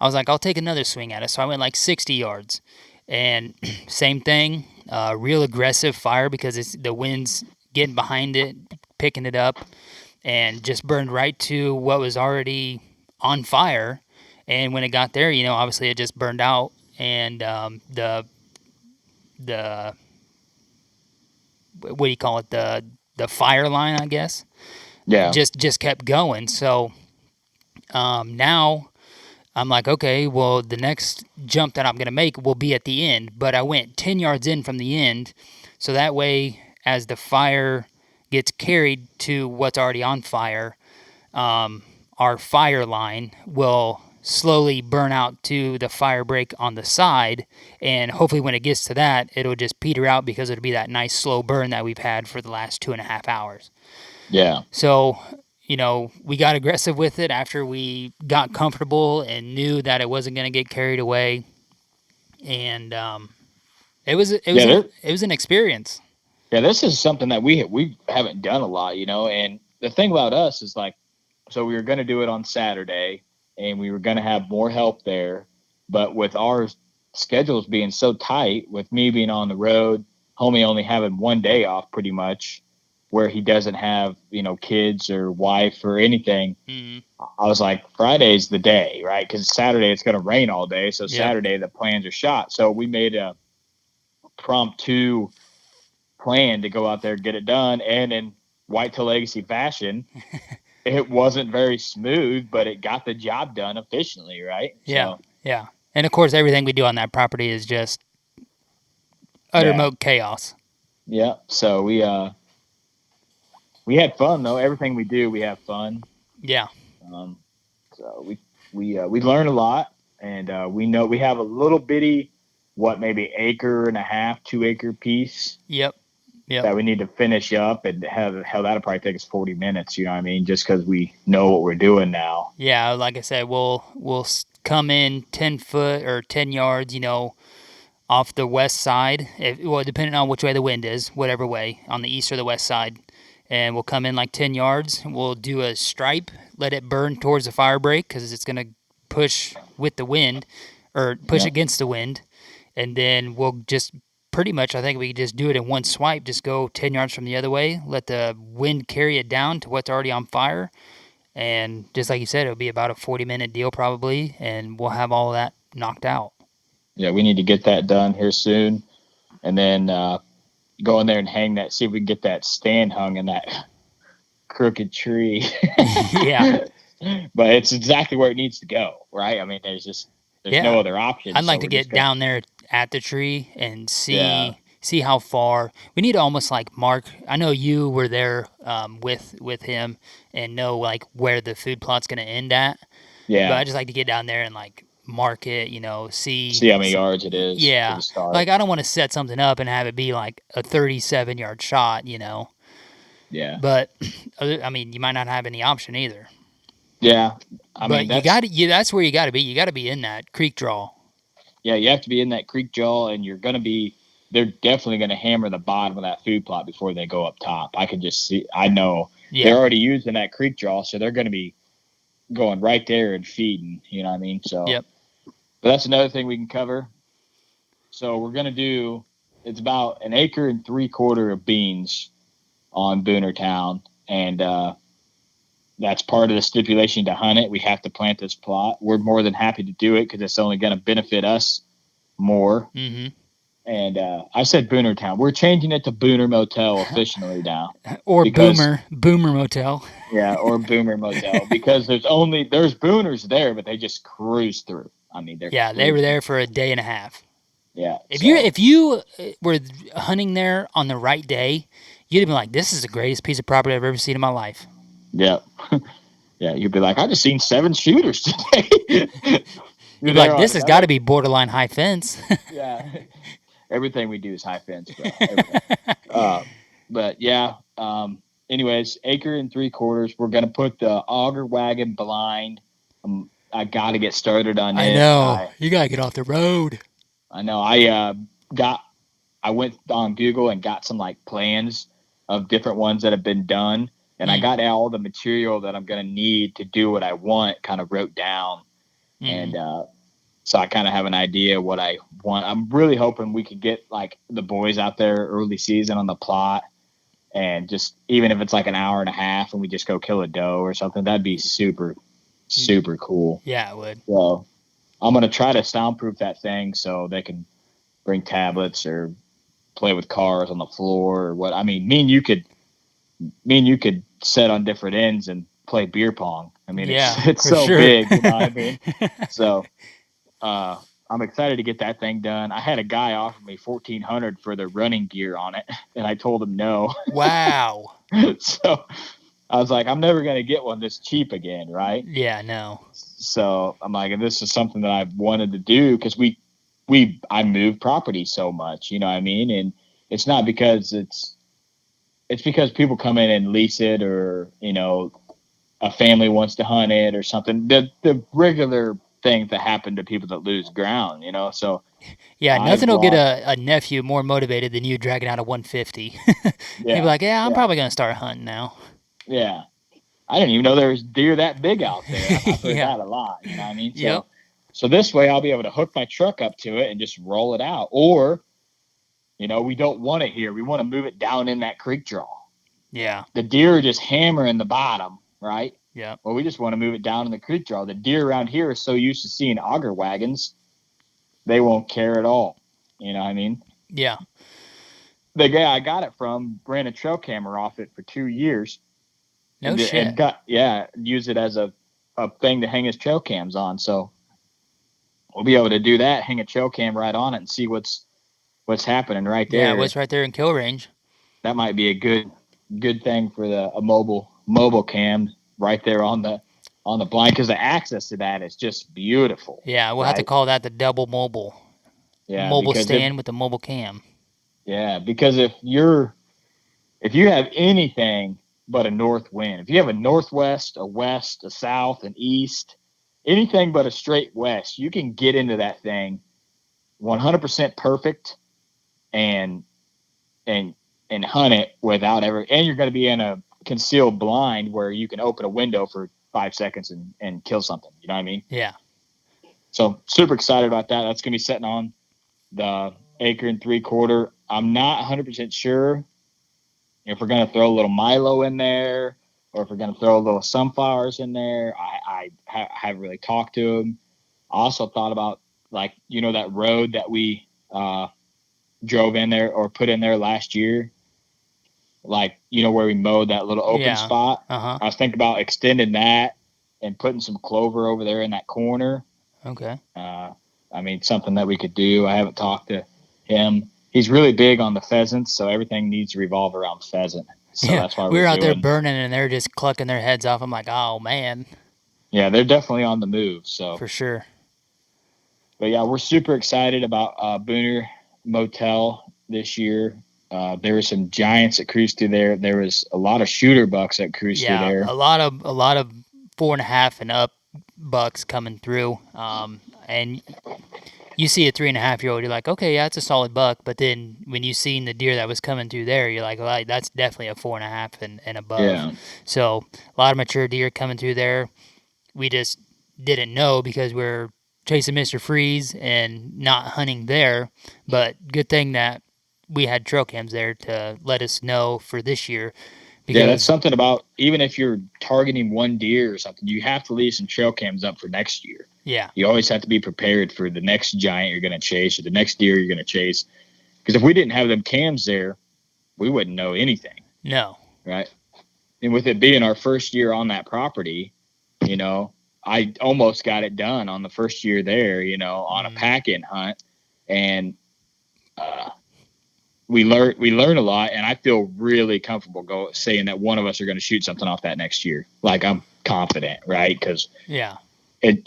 I was like, I'll take another swing at it. So I went like 60 yards. And same thing, real aggressive fire because the wind's getting behind it, picking it up, and just burned right to what was already on fire. And when it got there, obviously it just burned out, and the what do you call it, the fire line, I guess, just kept going. So now I'm like, okay, well, the next jump that I'm going to make will be at the end. But I went 10 yards in from the end, so that way, as the fire gets carried to what's already on fire, our fire line will slowly burn out to the fire break on the side, and hopefully when it gets to that, it'll just peter out because it'll be that nice slow burn that we've had for the last 2.5 hours. Yeah. So we got aggressive with it after we got comfortable and knew that it wasn't going to get carried away, and it was an experience. Yeah, this is something that we haven't done a lot, And the thing about us is so we were going to do it on Saturday, and we were going to have more help there, but with our schedules being so tight, with me being on the road, homie only having one day off, pretty much, where he doesn't have, kids or wife or anything. Mm-hmm. I was like, Friday's the day, right? Because Saturday it's going to rain all day. So Saturday the plans are shot. So we made a impromptu plan to go out there, get it done. And in Whitetail Legacy fashion, it wasn't very smooth, but it got the job done efficiently, right? Yeah, yeah. And of course, everything we do on that property is just utter chaos. Yeah. So we had fun though. Everything we do, we have fun. Yeah. So we learn a lot, and we know we have a little bitty, maybe 1.5 acre, 2 acre piece. Yep. That we need to finish up, and that'll probably take us 40 minutes. You know what I mean? Just because we know what we're doing now. Yeah. Like I said, we'll come in 10 foot or 10 yards, off the west side. Depending on which way the wind is, whatever way, on the east or the west side. And we'll come in like 10 yards. We'll do a stripe, let it burn towards the fire break because it's going to push with the wind or push against the wind. And then we'll just pretty much, I think we could just do it in one swipe. Just go 10 yards from the other way, let the wind carry it down to what's already on fire. And just like you said, it'll be about a 40-minute deal probably, and we'll have all of that knocked out. Yeah, we need to get that done here soon. And then go in there and hang that, see if we can get that stand hung in that crooked tree. Yeah. But it's exactly where it needs to go, right? I mean, there's no other option. I'd like so to get down there at the tree and see how far. We need to almost like mark. I know you were there with him and know like where the food plot's going to end at. Yeah. But I just like to get down there and like mark it, see how many yards it is. Yeah. Like I don't want to set something up and have it be like a 37-yard shot, Yeah. But I mean, you might not have any option either. Yeah. But that's where you got to be. You got to be in that creek draw. Yeah, you have to be in that creek draw, and they're definitely going to hammer the bottom of that food plot before they go up top. I can just see, I know they're already using that creek draw, so they're going to be going right there and feeding, you know what I mean? So, yep. But that's another thing we can cover. So we're going to do, it's about 1.75 acres of beans on Boonertown, and that's part of the stipulation to hunt it. We have to plant this plot. We're more than happy to do it because it's only going to benefit us more. Mm-hmm. And I said Boonertown. We're changing it to Booner Motel officially now. Or Boomer Motel. Yeah, or Boomer Motel because there's Booners there, but they just cruise through. I mean, they were there for a day and a half. Yeah. If you were hunting there on the right day, you'd have been like, "This is the greatest piece of property I've ever seen in my life." Yeah. Yeah, you'd be like, I just seen 7 shooters today. You'd be like, this has got to be borderline high fence. Yeah. Everything we do is high fence, bro. But yeah, anyways, 1.75 acres. We're going to put the auger wagon blind. I got to get started on it. I know. You got to get off the road. I know. I went on Google and got some like plans of different ones that have been done. And I got all the material that I'm going to need to do what I want kind of wrote down. And so I kind of have an idea what I want. I'm really hoping we could get like the boys out there early season on the plot. And just even if it's like 1.5 hours and we just go kill a doe or something, that'd be super, super cool. Yeah, it would. So I'm going to try to soundproof that thing so they can bring tablets or play with cars on the floor or what. I mean, me and you could sit on different ends and play beer pong. I mean, it's so big, you know what I mean? So I'm excited to get that thing done. I had a guy offer me $1,400 for the running gear on it, and I told him no. Wow. So I was like, I'm never going to get one this cheap again, right? Yeah, no. So I'm like, and this is something that I've wanted to do because I move property so much, you know what I mean? And it's not because it's because people come in and lease it or, a family wants to hunt it or something. The regular things that happen to people that lose ground, so. Yeah, nothing will get a nephew more motivated than you dragging out a 150. He'd be like, I'm probably going to start hunting now. Yeah. I didn't even know there was deer that big out there. I've heard that a lot, you know what I mean? So this way I'll be able to hook my truck up to it and just roll it out. Or, we don't want it here. We want to move it down in that creek draw. Yeah. The deer are just hammering the bottom, right? Yeah. Well, we just want to move it down in the creek draw. The deer around here are so used to seeing auger wagons, they won't care at all. You know what I mean? Yeah. The guy I got it from ran a trail camera off it for 2 years. No shit. And use it as a thing to hang his trail cams on. So we'll be able to do that, hang a trail cam right on it and see what's happening right there. Yeah, what's right there in kill range. That might be a good thing for a mobile cam right there on the blind, because the access to that is just beautiful. Yeah, we'll have to call that the double mobile. Yeah, mobile stand with the mobile cam. Yeah, because if you have anything but a north wind, if you have a northwest, a west, a south, an east, anything but a straight west, you can get into that thing 100% perfect and hunt it without ever. And you're going to be in a concealed blind where you can open a window for 5 seconds and kill something. You know what I mean? Yeah. So super excited about that. That's going to be sitting on the acre and 3/4. I'm not 100% sure if we're going to throw a little Milo in there or if we're going to throw a little sunflowers in there. I haven't really talked to him. I also thought about, like, that road that we drove in there or put in there last year, like, where we mowed that little open spot. Uh-huh. I was thinking about extending that and putting some clover over there in that corner. Okay. I mean, something that we could do. I haven't talked to him. He's really big on the pheasants, so everything needs to revolve around pheasant. So that's why we were out there doing. burning, and they're just clucking their heads off. I'm like, oh man. Yeah, they're definitely on the move. So for sure. But yeah, we're super excited about Booner Motel this year. There were some giants that cruised through there. There was a lot of shooter bucks that cruised through there. A lot of 4.5 and up bucks coming through. And you see a 3.5-year-old, you're like, okay, yeah, it's a solid buck. But then when you seen the deer that was coming through there, you're like, well, that's definitely a 4.5 and above. Yeah. So a lot of mature deer coming through there. We just didn't know because we're chasing Mr. Freeze and not hunting there. But good thing that we had trail cams there to let us know for this year. Yeah, that's something about, even if you're targeting one deer or something, you have to leave some trail cams up for next year. Yeah. You always have to be prepared for the next giant you're going to chase or the next deer you're going to chase. Because if we didn't have them cams there, we wouldn't know anything. No. Right. And with it being our first year on that property, I almost got it done on the first year there, on a pack-in hunt. And we learn a lot, and I feel really comfortable saying that one of us are going to shoot something off that next year. Like, I'm confident, right? Because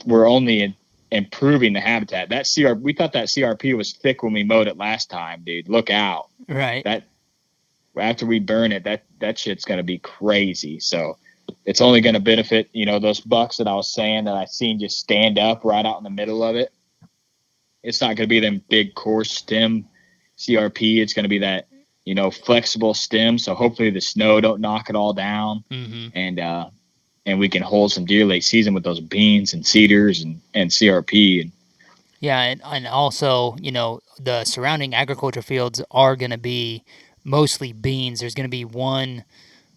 we're only improving the habitat. We thought that CRP was thick when we mowed it last time, dude. Look out! Right. That after we burn it, that shit's going to be crazy. So it's only going to benefit, those bucks that I was saying that I seen just stand up right out in the middle of it. It's not going to be them big coarse stem CRP. It's going to be that, flexible stem. So hopefully the snow don't knock it all down. Mm-hmm. And we can hold some deer late season with those beans and cedars and CRP. Yeah. And also, the surrounding agriculture fields are going to be mostly beans. There's going to be one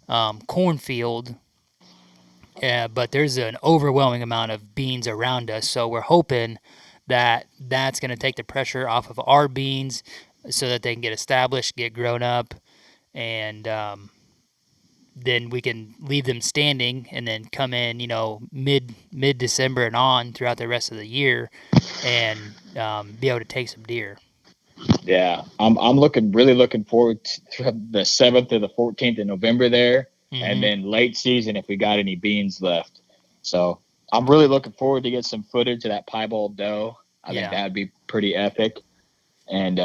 cornfield, but there's an overwhelming amount of beans around us. So we're hoping that that's going to take the pressure off of our beans so that they can get established, get grown up, and then we can leave them standing and then come in, mid-December and on throughout the rest of the year and be able to take some deer. Yeah, I'm really looking forward to the 7th to the 14th of November there, and then late season if we got any beans left. So I'm really looking forward to get some footage of that piebald doe. I think that would be pretty epic, and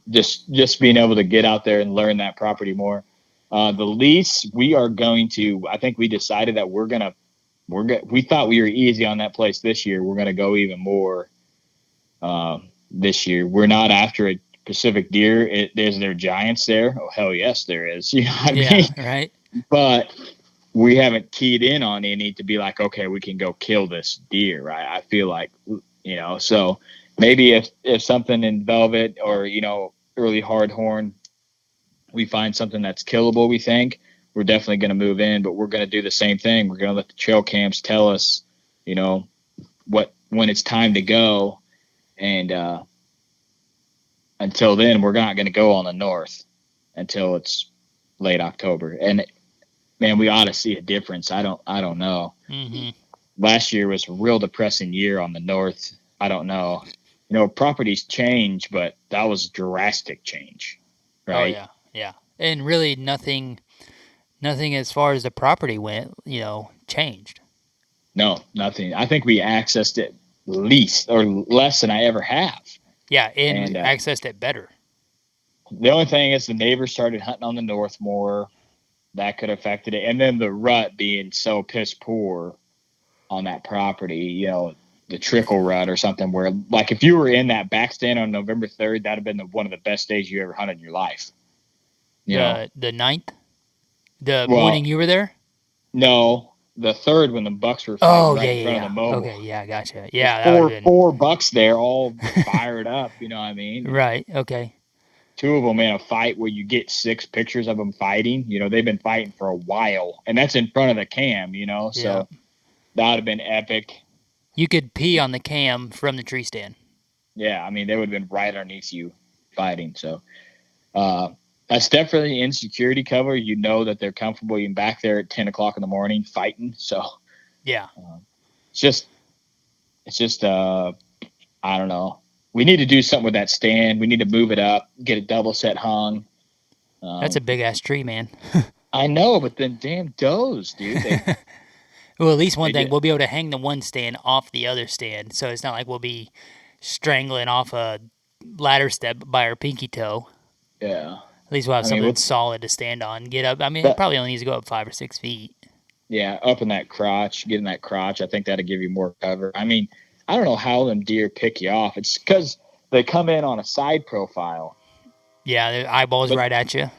just being able to get out there and learn that property more. The lease, we are going to. I think we decided that we thought we were easy on that place this year. We're going to go even more. This year, we're not after a Pacific deer. There's there giants there. Oh hell yes, there is. You know what I mean? Right. But we haven't keyed in on any to be like, okay, we can go kill this deer. Right? I feel like, so maybe if something in velvet or early hardhorn, we find something that's killable. We think we're definitely going to move in, but we're going to do the same thing. We're going to let the trail cams tell us, when it's time to go. And until then, we're not going to go on the north until it's late October. And man, we ought to see a difference. I don't know. Mm-hmm. Last year was a real depressing year on the north. I don't know. Properties change, but that was drastic change, right? Oh yeah. And really nothing as far as the property went, changed. No, nothing. I think we accessed it least or less than I ever have. Yeah, and accessed it better. The only thing is the neighbors started hunting on the north more. That could have affected it. And then the rut being so piss poor on that property, the trickle rut or something where, like, if you were in that backstand on November 3rd, that'd have been one of the best days you ever hunted in your life. The 9th? The morning you were there? No. the third when the bucks were Oh, fighting yeah, in front yeah, of the yeah. mobile. Okay, yeah, gotcha. There's Yeah, that would have been four bucks there, all fired up. You know what I mean? And right. Okay. two of them in a fight where you get 6 pictures of them fighting. You know, they've been fighting for a while, and that's in front of the cam. You know, Yeah. so that would have been epic. You could pee on the cam from the tree stand. Yeah, I mean, they would have been right underneath you fighting. So that's definitely insecurity cover. You know that they're comfortable even back there at 10 o'clock in the morning fighting. So Yeah. it's just I don't know. We need to do something with that stand. We need to move it up, get a double set hung. That's a big ass tree, man. I know, but then damn does, dude. Well, at least one They thing, did. we'll be able to hang the one stand off the other stand, so it's not like we'll be strangling off a ladder step by our pinky toe. Yeah. At least we'll have I mean, something what's solid to stand on. Get up. I mean, it that? probably only needs to go up 5 or 6 feet. Yeah, up in that crotch, getting that crotch. I think that'll give you more cover. I mean, I don't know how them deer pick you off. It's because they come in on a side profile. Yeah, the eyeballs But right at you.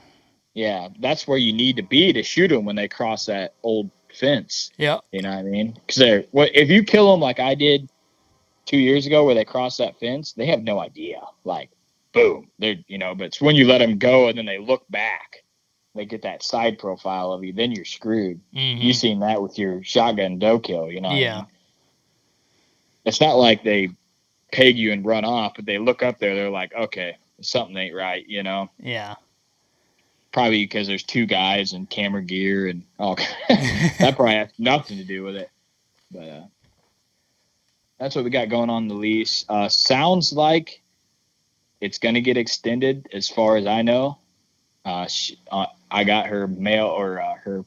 yeah, that's where you need to be to shoot them when they cross that old fence. Yeah. You know what I mean? Because if you kill them like I did 2 years ago, where they crossed that fence, they have no idea. Like, boom, they're But it's when you let them go and then they look back, they get that side profile of you. Then you're screwed. Mm-hmm. You seen that with your shotgun doe kill. You know what I Yeah. mean? It's not like they peg you and run off, but they look up there. They're like, okay, something ain't right. You know? Yeah. Probably because there's 2 guys and camera gear and all. That probably has nothing to do with it. But that's what we got going on in the lease. Sounds like it's going to get extended, as far as I know. I got her mail or her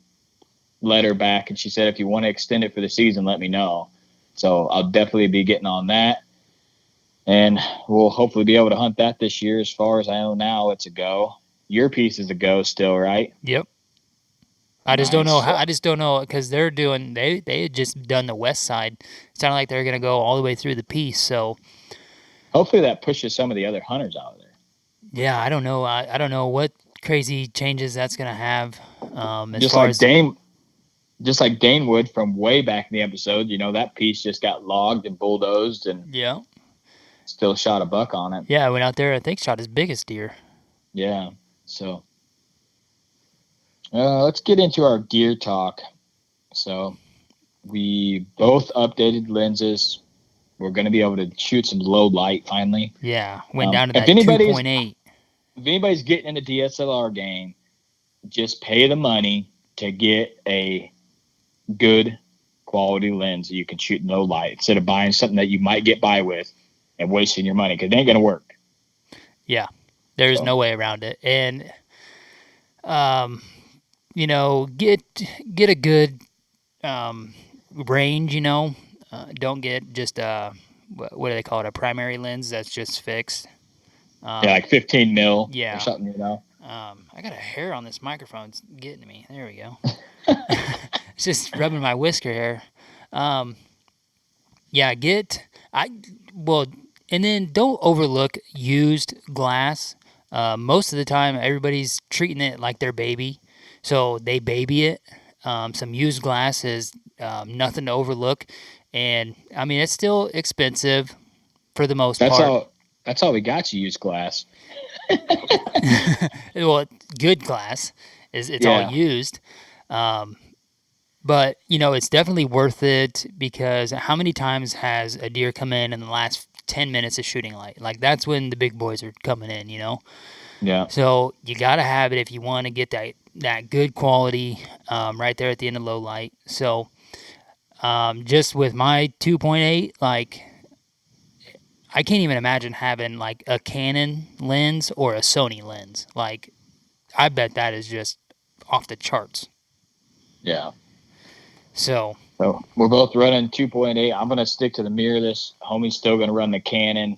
letter back, and she said if you want to extend it for the season, let me know. So I'll definitely be getting on that, and we'll hopefully be able to hunt that this year. As far as I know now, it's a go. Your piece is a go still, right? Yep. I just don't know Nice. how. I just don't know because they're doing. They had just done the west side. It sounded like they're gonna go all the way through the piece. So Hopefully that pushes some of the other hunters out of there. yeah, I don't know. I don't know what crazy changes that's gonna have. As Just far like as Dane Wood from way back in the episode, that piece just got logged and bulldozed and yeah, still shot a buck on it. yeah, I went out there. I think shot his biggest deer. Yeah. So let's get into our gear talk. So we both updated lenses. We're going to be able to shoot some low light finally. Yeah, went down to If that anybody's 2.8. if anybody's getting into DSLR game, just pay the money to get a good quality lens that you can shoot in low light instead of buying something that you might get by with and wasting your money, because it ain't going to work. Yeah, there's no way around it. And get a good range. Don't get just what do they call it? A primary lens that's just fixed. Yeah, like 15 mil Yeah. or something, I got a hair on this microphone. It's getting to me. There we go. It's just rubbing my whisker hair. And then don't overlook used glass. Most of the time, everybody's treating it like their baby, so they baby it. Some used glass is nothing to overlook, and I mean it's still expensive for the most part. That's all we got. You use glass. Well, good glass it's all used. But it's definitely worth it, because how many times has a deer come in the last 10 minutes of shooting light? Like, that's when the big boys are coming in, Yeah. So you got to have it if you want to get that good quality right there at the end of low light. So just with my 2.8, like, I can't even imagine having like a Canon lens or a Sony lens. Like, I bet that is just off the charts. Yeah. So we're both running 2.8. I'm going to stick to the mirrorless. Homie's still going to run the Canon,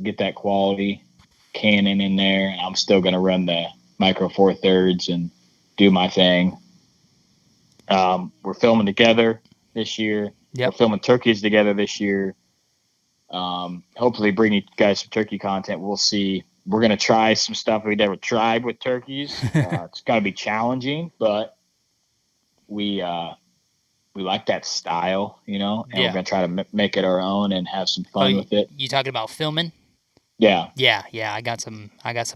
get that quality Canon in there. And I'm still going to run the Micro Four Thirds and do my thing. We're filming together this year. Yep. We're filming turkeys together this year. Hopefully bring you guys some turkey content. We'll see. We're going to try some stuff we never tried with turkeys. It's going to be challenging, but we we like that style, and Yeah. we're gonna try to make it our own and have some Oh, fun with it. you talking about filming? Yeah, Yeah. I got some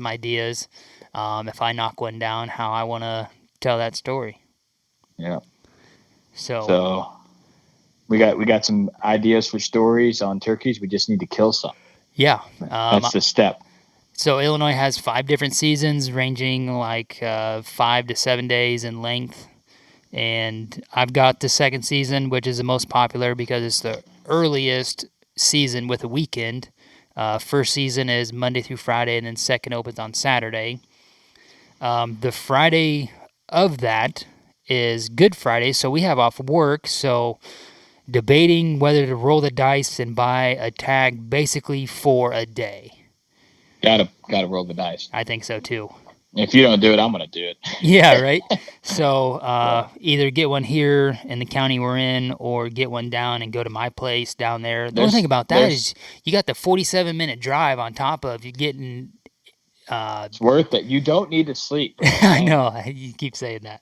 ideas. If I knock one down, how I want to tell that story. yeah. So So we got some ideas for stories on turkeys. We just need to kill some. yeah. That's the step. So Illinois has 5 different seasons, ranging like 5 to 7 days in length. And I've got the second season, which is the most popular because it's the earliest season with a weekend. First season is Monday through Friday, and then second opens on Saturday. The Friday of that is Good Friday, so we have off work. So debating whether to roll the dice and buy a tag basically for a day. Gotta roll the dice. I think so too. If you don't do it, I'm gonna do it. Yeah, right. So either get one here in the county we're in, or get one down and go to my place down there. The only thing about that is you got the 47-minute drive on top of you getting. It's worth it. You don't need to sleep. Bro. I know you keep saying that.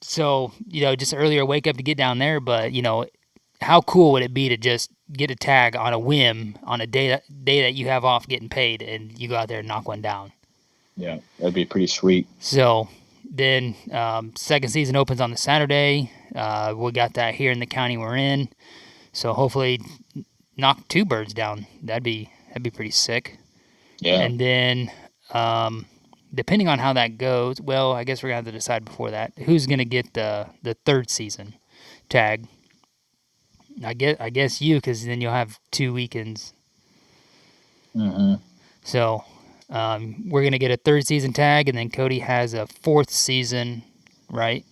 So just earlier wake up to get down there, but how cool would it be to just get a tag on a whim on a day that you have off getting paid, and you go out there and knock one down. Yeah, that'd be pretty sweet. So then second season opens on the Saturday. We got that here in the county we're in. So hopefully knock 2 birds down. That'd be pretty sick. Yeah. And then depending on how that goes, well, I guess we're going to have to decide before that who's going to get the third season tag. I guess you, because then you'll have 2 weekends. Mm-hmm. So we're going to get a third season tag, and then Cody has a 4th season, right?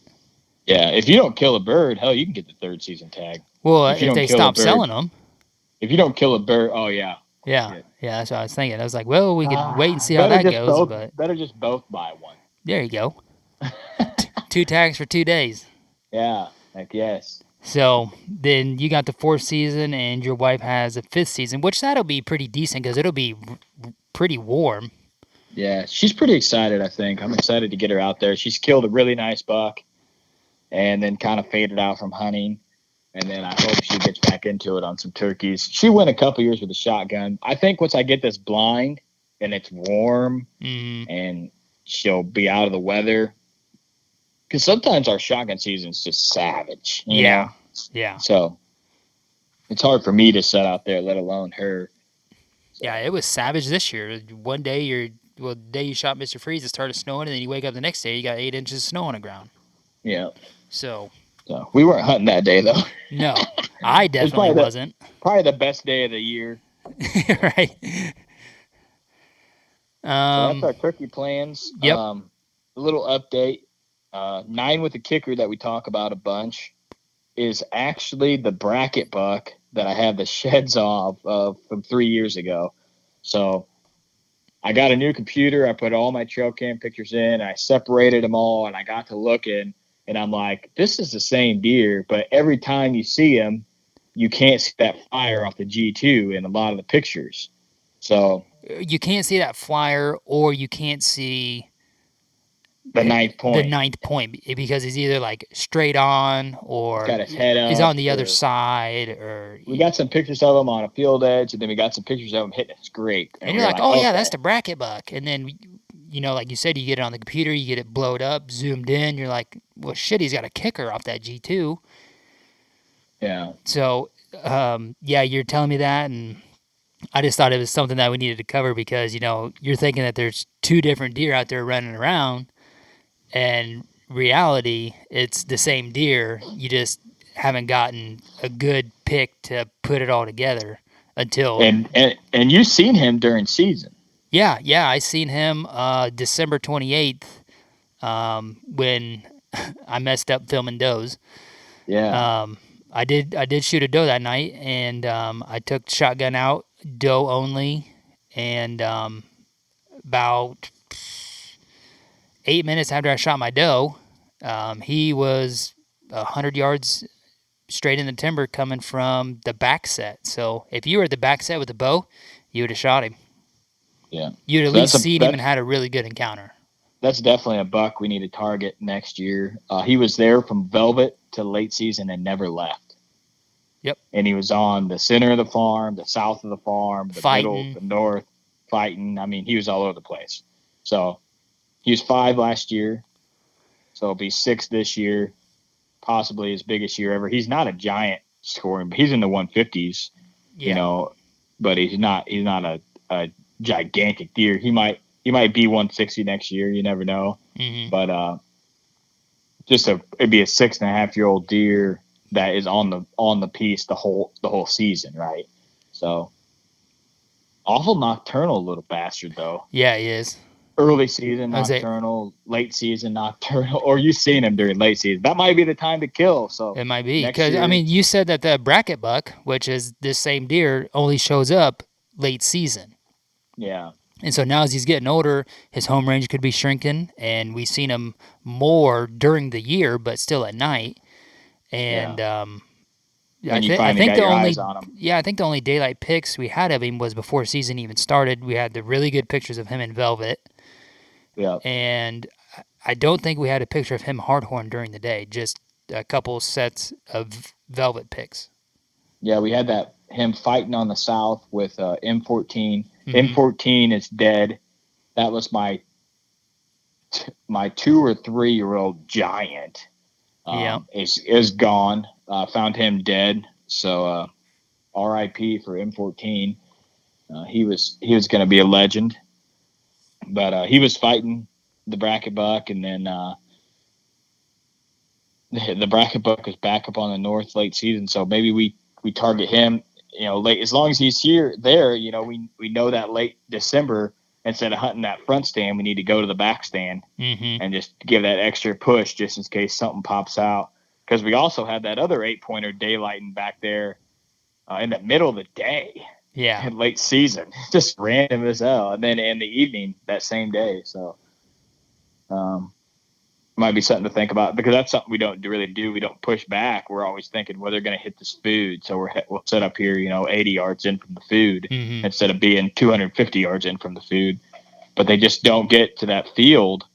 Yeah, if you don't kill a bird, hell, you can get the third season tag. Well, if they stop selling them. If you don't kill a bird, oh, yeah. Yeah, that's what I was thinking. I was like, well, we could wait and see how that goes. But better just both buy one. There you go. 2 tags for 2 days. Yeah, heck yes. So then you got the 4th season, and your wife has a 5th season, which that'll be pretty decent because it'll be pretty warm. Yeah, she's pretty excited, I think. I'm excited to get her out there. She's killed a really nice buck and then kind of faded out from hunting. And then I hope she gets back into it on some turkeys. She went a couple years with a shotgun. I think once I get this blind and it's warm and she'll be out of the weather, because sometimes our shotgun season is just savage. You know? Yeah. So it's hard for me to set out there, let alone her. So. Yeah, it was savage this year. One day the day you shot Mr. Freeze, it started snowing, and then you wake up the next day, you got 8 inches of snow on the ground. Yeah. So we weren't hunting that day, though. No, I definitely wasn't. Probably the best day of the year. Right. So that's our turkey plans. Yep. A little update. 9 with the kicker that we talk about a bunch is actually the bracket buck that I have the sheds off of from 3 years ago. So I got a new computer. I put all my trail cam pictures in. I separated them all, and I got to looking. And I'm like, this is the same deer, but every time you see him, you can't see that flyer off the G2 in a lot of the pictures. So you can't see that flyer, or you can't see the ninth point. The 9th point, because he's either like straight on, or got his head up, he's on the other side, or we got some pictures of him on a field edge, and then we got some pictures of him hitting a scrape. And you're like, oh yeah, that's the bracket buck. And then like you said, you get it on the computer, you get it blowed up, zoomed in. You're like, well, shit, he's got a kicker off that G2. Yeah. So, you're telling me that, and I just thought it was something that we needed to cover because, you're thinking that there's 2 different deer out there running around, and reality, it's the same deer. You just haven't gotten a good pick to put it all together until. And you've seen him during season. Yeah, I seen him December 28th when I messed up filming does. Yeah. I did shoot a doe that night, and I took shotgun out, doe only, and about 8 minutes after I shot my doe, he was 100 yards straight in the timber coming from the back set. So if you were at the back set with the bow, you would have shot him. Yeah. You'd at least seen him and had a really good encounter. that's definitely a buck we need to target next year. He was there from velvet to late season and never left. Yep. And he was on the center of the farm, the south of the farm, the Fighting. middle, the north, fighting. I mean, he was all over the place. So he was 5 last year. So he'll be 6 this year, possibly his biggest year ever. He's not a giant scoring, but he's in the 150s, Yeah. but he's not a gigantic deer. He might be 160 next year. You never know. Mm-hmm. But it'd be a 6.5-year-old deer that is on the piece the whole season, right? So awful nocturnal little bastard though. Yeah, he is. Early season nocturnal, late season nocturnal, or you seen him during late season. That might be the time to kill. So it might be because I mean, you said that the bracket buck, which is this same deer, only shows up late season. Yeah. And so now as he's getting older, his home range could be shrinking, and we've seen him more during the year, but still at night. And I think the only daylight pics we had of him was before season even started. We had the really good pictures of him in velvet. Yeah. And I don't think we had a picture of him hardhorn during the day, just a couple sets of velvet pics. Yeah, we had him fighting on the south with M14. Mm-hmm. M14 is dead. That was my 2 or 3-year-old giant. Is gone. Found him dead. So R.I.P. for M14. He was going to be a legend, but he was fighting the bracket buck, and then the bracket buck was back up on the north late season. So maybe we target him. Late, as long as he's there, we know that late December, instead of hunting that front stand, we need to go to the back stand and just give that extra push just in case something pops out. Because we also had that other 8-pointer daylighting back there in the middle of the day. Yeah. In late season. Just random as hell. And then in the evening that same day. So might be something to think about, because that's something we don't really do. We don't push back. We're always thinking, well, they're going to hit this food. So we'll set up here, 80 yards in from the food instead of being 250 yards in from the food. But they just don't get to that field.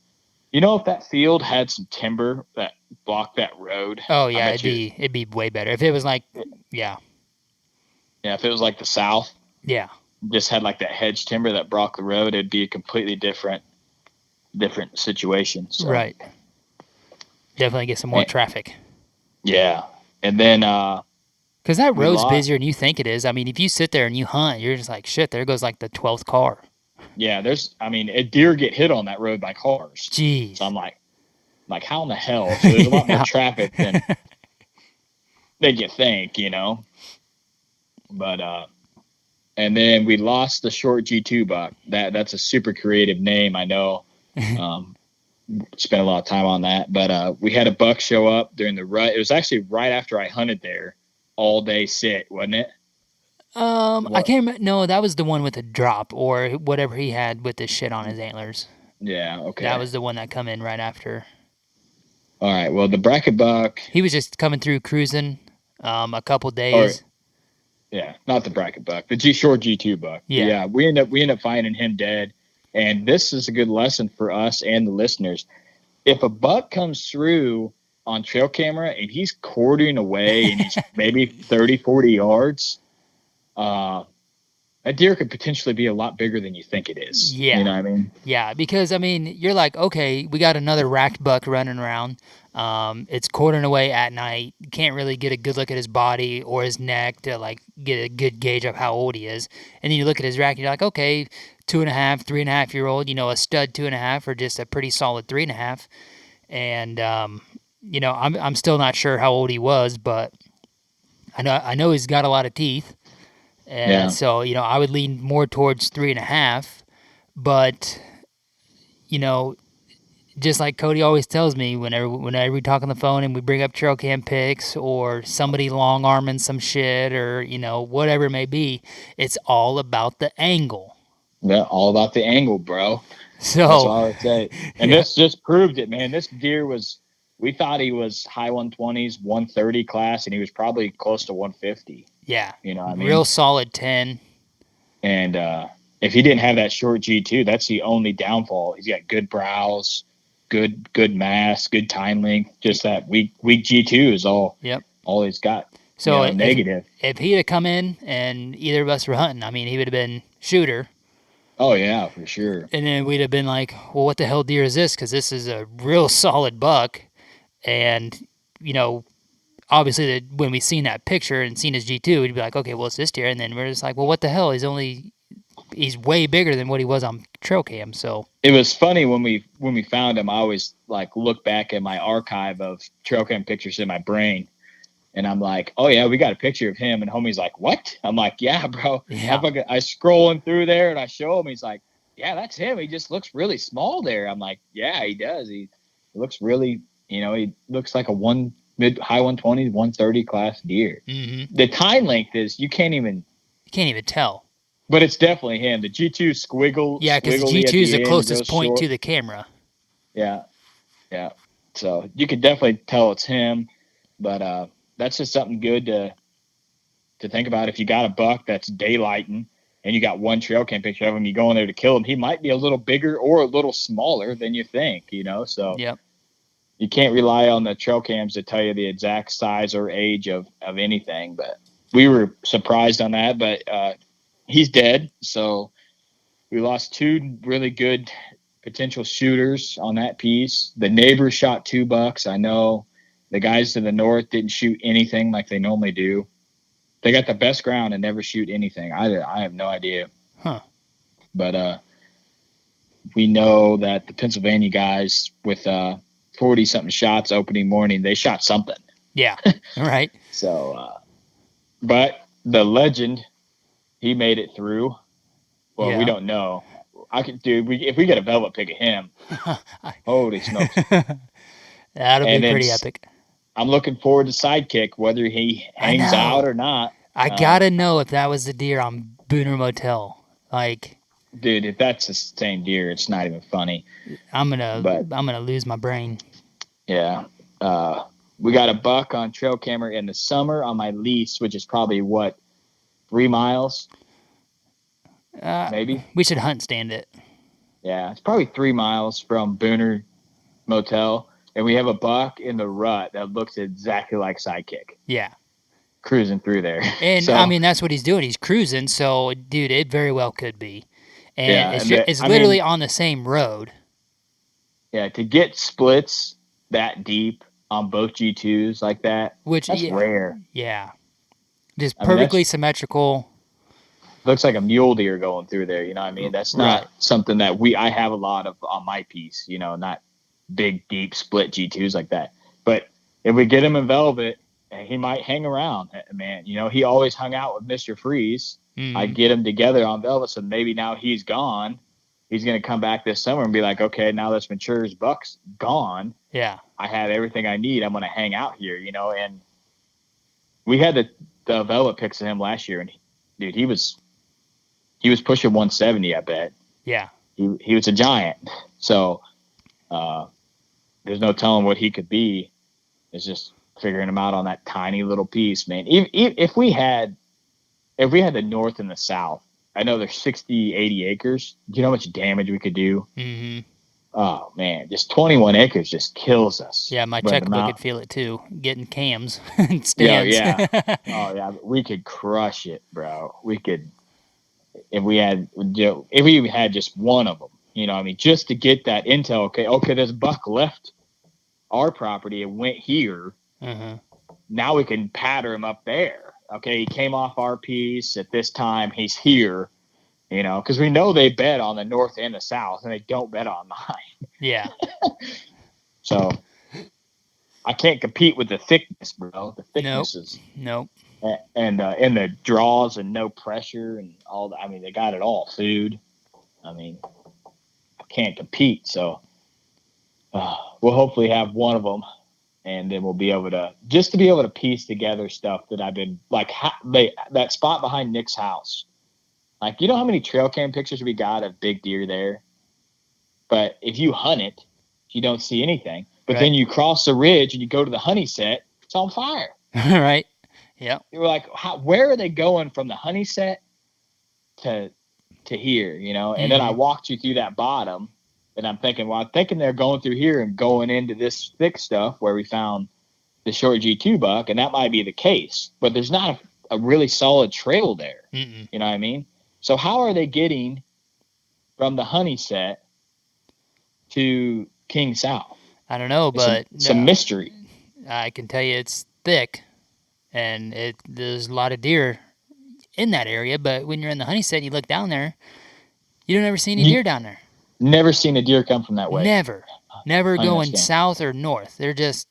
If that field had some timber that blocked that road. Oh yeah, it'd be way better if it was like, yeah. Yeah, if it was like the south. Yeah. Just had like that hedge timber that blocked the road, it'd be a completely different situation. So. Right. Definitely get some more traffic. Yeah. And then because that road's busier than you think it is. I mean, if you sit there and you hunt, you're just like, shit, there goes like the 12th car. Yeah, a deer get hit on that road by cars. Jeez. So I'm like how in the hell? So there's a lot more traffic than you think, But and then we lost the short G2 buck. That's a super creative name, I know. Spent a lot of time on that, but we had a buck show up during the rut. It was actually right after I hunted there, all day sit, wasn't it? I can't remember. No, that was the one with the drop or whatever he had with the shit on his antlers. Yeah, okay. That was the one that come in right after. All right. Well, the bracket buck. He was just coming through cruising, a couple days. Yeah, not the bracket buck, the short G2 buck. Yeah. We end up finding him dead, and this is a good lesson for us and the listeners. If a buck comes through on trail camera and he's quartering away and he's maybe 30, 40 yards, that deer could potentially be a lot bigger than you think it is. Yeah. You know what I mean? Yeah, because, you're like, okay, we got another racked buck running around. It's quartering away at night. You can't really get a good look at his body or his neck to, like, get a good gauge of how old he is. And then you look at his rack and you're like, okay, 2.5, 3.5-year-old, a stud 2.5 or just a pretty solid 3.5. And, I'm still not sure how old he was, but I know he's got a lot of teeth. And so, I would lean more towards 3.5, but, just like Cody always tells me, whenever we talk on the phone and we bring up trail cam pics or somebody long arming some shit or, whatever it may be, it's all about the angle. Yeah, all about the angle, bro. So that's all I would say. And this just proved it, man. This deer we thought he was high 120s, 130 class, and he was probably close to 150. Yeah. You know what I mean? Real solid 10. And if he didn't have that short G2, that's the only downfall. He's got good brows, good mass, good time length. Just that weak G2 is all he's got. So negative. If he had come in and either of us were hunting, I mean, he would have been shooter. Oh yeah, for sure. And then we'd have been like, well, what the hell deer is this? Because this is a real solid buck. And, obviously when we seen that picture and seen his G2, we'd be like, okay, well, it's this deer. And then we're just like, well, what the hell? He's way bigger than what he was on trail cam. So it was funny when we found him. I always like look back at my archive of trail cam pictures in my brain. And I'm like, oh, yeah, we got a picture of him. And homie's like, what? I'm like, yeah, bro. Yeah. I scrolling through there and I show him. He's like, yeah, that's him. He just looks really small there. I'm like, yeah, he does. He looks really, he looks like a high 120s, 130 class deer. Mm-hmm. The time length is you can't even tell. But it's definitely him. The G2 squiggle. Yeah, because the G2 is the closest point short to the camera. Yeah. Yeah. So you could definitely tell it's him. But that's just something good to think about. If you got a buck that's daylighting and you got one trail cam picture of him, you go in there to kill him, he might be a little bigger or a little smaller than you think, So you can't rely on the trail cams to tell you the exact size or age of anything. But we were surprised on that. But he's dead. So we lost 2 really good potential shooters on that piece. The neighbors shot 2 bucks. I know the guys to the north didn't shoot anything like they normally do. They got the best ground and never shoot anything. I have no idea. Huh. But we know that the Pennsylvania guys with 40-something shots opening morning, they shot something. Yeah, right. So, but the legend, he made it through. Well, we don't know. If we get a velvet pick of him, holy smokes. That'll be pretty epic. I'm looking forward to Sidekick, whether he hangs out or not. I gotta know if that was the deer on Booner Motel. Like, dude, if that's the same deer, it's not even funny. I'm gonna lose my brain. Yeah. We got a buck on trail camera in the summer on my lease, which is probably 3 miles? Maybe. We should hunt stand it. Yeah, it's probably 3 miles from Booner Motel. And we have a buck in the rut that looks exactly like Sidekick. Yeah. Cruising through there. And, so, I mean, that's what he's doing. He's cruising. So, dude, it very well could be. And it's literally on the same road. Yeah, to get splits that deep on both G2s like that, that's rare. Yeah. Just perfectly symmetrical. Looks like a mule deer going through there. You know what I mean? That's not something that I have a lot of on my piece, not big, deep split G2s like that. But if we get him in velvet, he might hang around, man. He always hung out with Mr. Freeze. Mm-hmm. I get him together on velvet, so maybe now he's gone. He's going to come back this summer and be like, okay, now this matures buck's gone. Yeah. I have everything I need. I'm going to hang out here, and we had the velvet picks of him last year, and dude, he was pushing 170, I bet. Yeah. He was a giant. So, there's no telling what he could be. It's just figuring him out on that tiny little piece, man. If we had the north and the south, I know there's 60, 80 acres. Do you know how much damage we could do? Mm-hmm. Oh, man. Just 21 acres just kills us. Yeah, my checkbook could feel it, too. Getting cams and stands. Yeah. Oh, yeah. We could crush it, bro. We could – if we even had just one of them, just to get that intel. Okay, this buck left our property and went here. Mm-hmm. Now we can patter him up there. Okay, he came off our piece at this time. He's here, because we know they bet on the north and the south, and they don't bet on mine. Yeah. So I can't compete with the thickness, bro. The thickness is nope. And the draws and no pressure and all that. I mean, they got it all. Food. I mean, I can't compete. So we'll hopefully have one of them. And then we'll be able to piece together stuff that I've been like that spot behind Nick's house. Like, how many trail cam pictures we got of big deer there? But if you hunt it, you don't see anything. But then you cross the ridge and you go to the honey set, it's on fire. Right. Yeah. You were like, where are they going from the honey set to to here, and then I walked you through that bottom, and I'm thinking, they're going through here and going into this thick stuff where we found the short G2 buck, and that might be the case, but there's not a really solid trail there. Mm-mm. You know what I mean? So how are they getting from the honey set to King South? I don't know, but some mystery. I can tell you it's thick, and there's a lot of deer in that area. But when you're in the honey set, you look down there, you don't ever see any deer down there. Never seen a deer come from that way. Never going south or north. They're just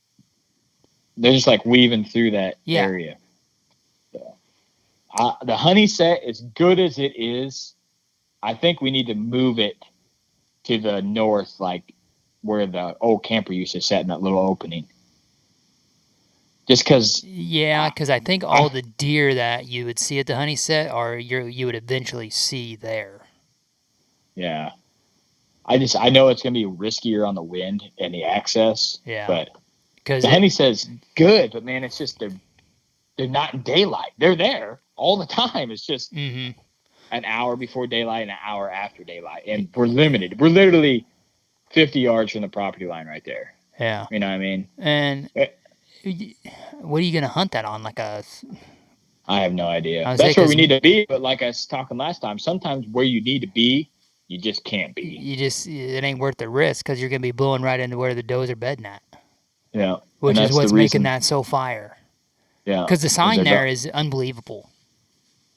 like weaving through that area. So, the honey set, as good as it is, I think we need to move it to the north, like where the old camper used to set in that little opening. Just because. Yeah, because I think all the deer that you would see at the honey set you would eventually see there. Yeah. I know it's going to be riskier on the wind and the access. Yeah. But the honey set's good, but man, it's just they're not in daylight. They're there all the time. It's just an hour before daylight and an hour after daylight. And we're limited. We're literally 50 yards from the property line right there. Yeah. You know what I mean? And what are you going to hunt that on? I have no idea. That's where we need to be. But like I was talking last time, sometimes where you need to be, you just can't be. It ain't worth the risk because you're going to be blowing right into where the does are bedding at. Yeah. Which is what's making that so fire. Yeah. Because the sign there is unbelievable.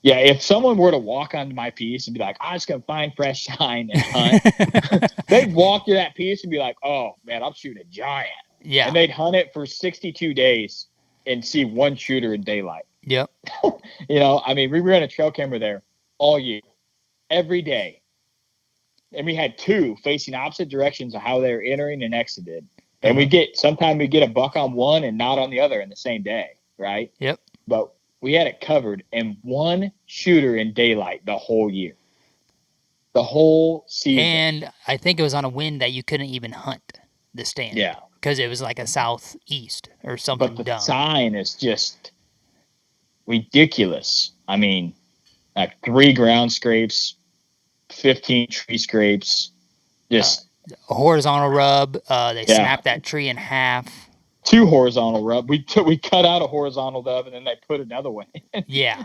Yeah, if someone were to walk onto my piece and be like, I'm just going to find fresh sign and hunt, they'd walk to that piece and be like, oh, man, I'm shooting a giant. Yeah. And they'd hunt it for 62 days and see one shooter in daylight. Yep. I mean, we ran a trail camera there all year, every day. And we had two facing opposite directions of how they were entering and exited. And sometimes we get a buck on one and not on the other in the same day, right? Yep. But we had it covered, and one shooter in daylight the whole year. The whole season. And I think it was on a wind that you couldn't even hunt the stand. Yeah. Because it was like a southeast or something dumb. But the sign is just ridiculous. I mean, like 3 ground scrapes, 15 tree scrapes, just a horizontal rub. They snapped that tree in half. 2 horizontal rub. We cut out a horizontal dub and then they put another one in. Yeah.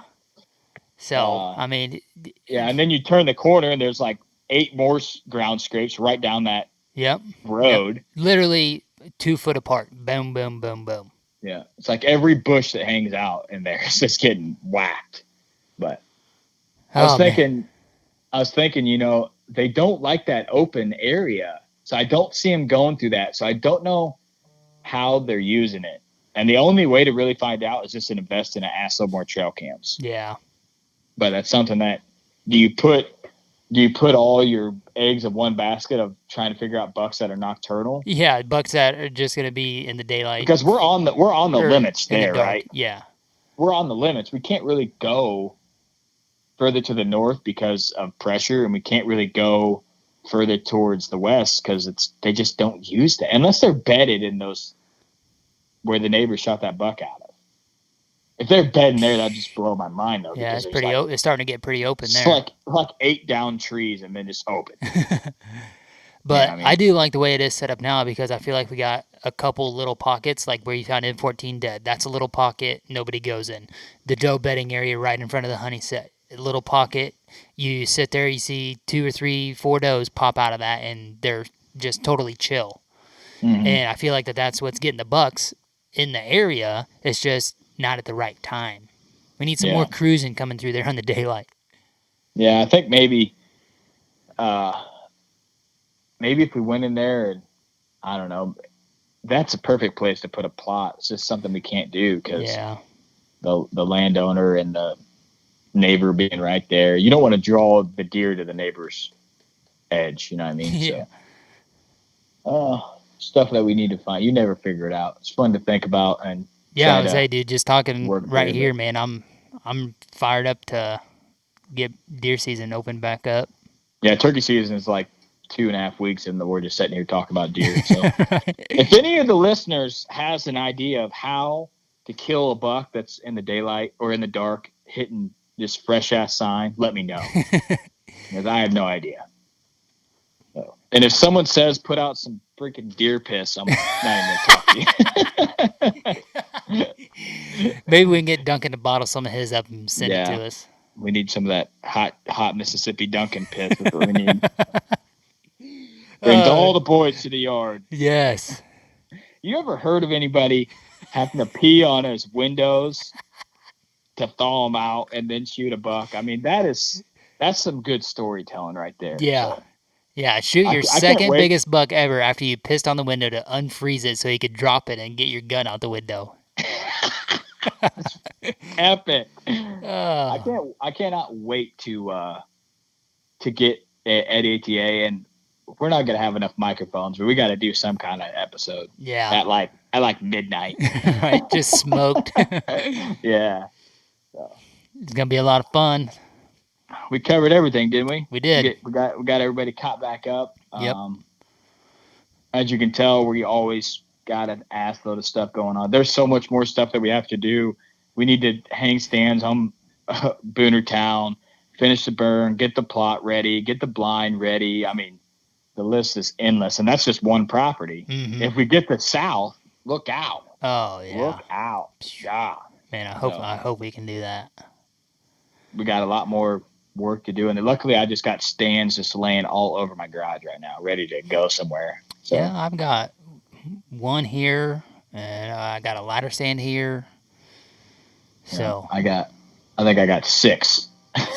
So I mean. Yeah, and then you turn the corner and there's like 8 more ground scrapes right down that road. Yep. Literally 2 foot apart. Boom, boom, boom, boom. Yeah, it's like every bush that hangs out in there is just getting whacked. But I was thinking, they don't like that open area, so I don't see them going through that. So I don't know how they're using it. And the only way to really find out is just to invest in an assload more trail cams. Yeah. But that's something that do you put all your eggs in one basket of trying to figure out bucks that are nocturnal? Yeah, bucks that are just going to be in the daylight. Because we're on the limits there, right? Yeah. We're on the limits. We can't really go further to the north because of pressure, and we can't really go further towards the west because they just don't use that unless they're bedded in those where the neighbors shot that buck out of. If they're bedding there, that'd just blow my mind though. Yeah, it's pretty. It's starting to get pretty open there. It's like 8 down trees and then just open. But I do like the way it is set up now because I feel like we got a couple little pockets, like where you found M14 dead. That's a little pocket nobody goes in. The doe bedding area right in front of the honey set. A little pocket. You sit there, you see 2 or 3, 4 does pop out of that, and they're just totally chill. Mm-hmm. And I feel like that's what's getting the bucks in the area. It's just not at the right time. We need some more cruising coming through there on the daylight. Yeah, I think maybe if we went in there and, I don't know, that's a perfect place to put a plot. It's just something we can't do because the landowner and the neighbor being right there. You don't want to draw the deer to the neighbor's edge, you know what I mean? Yeah. So, stuff that we need to find. You never figure it out. It's fun to think about. And I was say, dude, just talking right here, man, I'm fired up to get deer season open back up. Yeah, turkey season is like 2.5 weeks, and we're just sitting here talking about deer. So, if any of the listeners has an idea of how to kill a buck that's in the daylight or in the dark, hitting this fresh ass sign, let me know. Because I have no idea. So, and if someone says put out some freaking deer piss, I'm not even going to talk to you. Maybe we can get Duncan to bottle some of his up and send it Yeah. to us. We need some of that hot Mississippi Duncan piss. That's what we need. Brings all the boys to the yard. Yes. You ever heard of anybody having to pee on his windows to thaw them out and then shoot a buck? I mean, that's some good storytelling right there. Yeah. So, Yeah, shoot your I can't second wait. biggest buck ever after you pissed on the window to unfreeze it so you could drop it and get your gun out the window. Epic. Oh, I cannot wait to get at ATA, and we're not gonna have enough microphones, but we got to do some kind of episode yeah. at like midnight. Right, just smoked. Yeah, It's going to be a lot of fun. we covered everything, didn't we? We did. We got everybody caught back up. Yep. As you can tell, we always got an ass load of stuff going on. There's so much more stuff that we have to do. We need to hang stands on Booner Town, finish the burn, get the plot ready, get the blind ready. I mean, the list is endless, and that's just one property. Mhm. If we get the south, look out. Oh, yeah. Look out. Yeah. Man, I hope we can do that. We got a lot more work to do. And luckily, I just got stands just laying all over my garage right now, ready to go somewhere. So, Yeah, I've got one here, and I got a ladder stand here. So I think I got 6.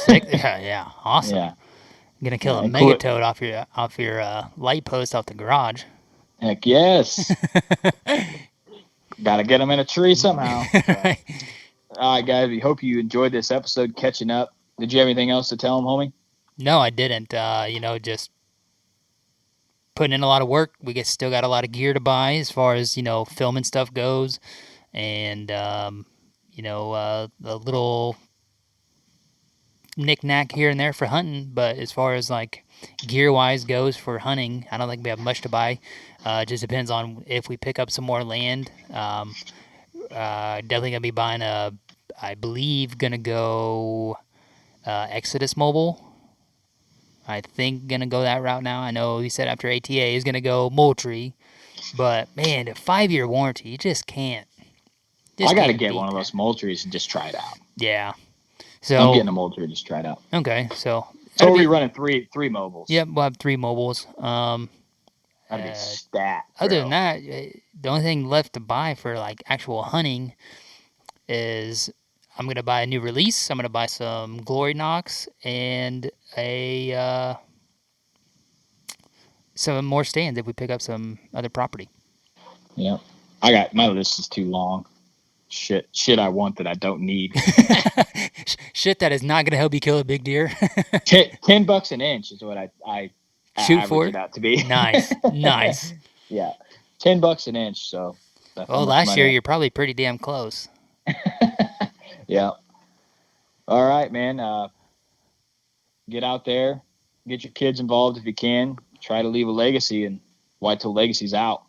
yeah, awesome. Yeah. I'm gonna kill a and megatoad off your light post off the garage. Heck yes. Got to get them in a tree somehow. Right. All right, guys. We hope you enjoyed this episode, catching up. Did you have anything else to tell them, homie? No, I didn't. Just putting in a lot of work. Still got a lot of gear to buy as far as filming stuff goes, and the little knick-knack here and there for hunting. But as far as like gear-wise goes for hunting, I don't think we have much to buy. It just depends on if we pick up some more land. Definitely gonna be buying I believe gonna go Exodus Mobile. I think gonna go that route now. I know he said after ATA is gonna go Moultrie, but man, the 5-year warranty, you just can't. I got to get one of those Moultries and just try it out. Yeah. So I'm getting a Moultrie just try it out. Okay, so we're running three mobiles. Yep, we'll have 3 mobiles. That'd be stat. Other than that, the only thing left to buy for like actual hunting is I'm gonna buy a new release. I'm gonna buy some Glory Knocks and some more stands if we pick up some other property. Yeah, my list is too long. Shit I want that I don't need. Shit that is not gonna help you kill a big deer. $10 an inch is what I shoot for it out to be. Nice. Yeah, $10 an inch. So. Well, last year you're probably pretty damn close. Yeah. All right, man. Get out there, get your kids involved if you can. Try to leave a legacy, and Whitetail Legacy's out.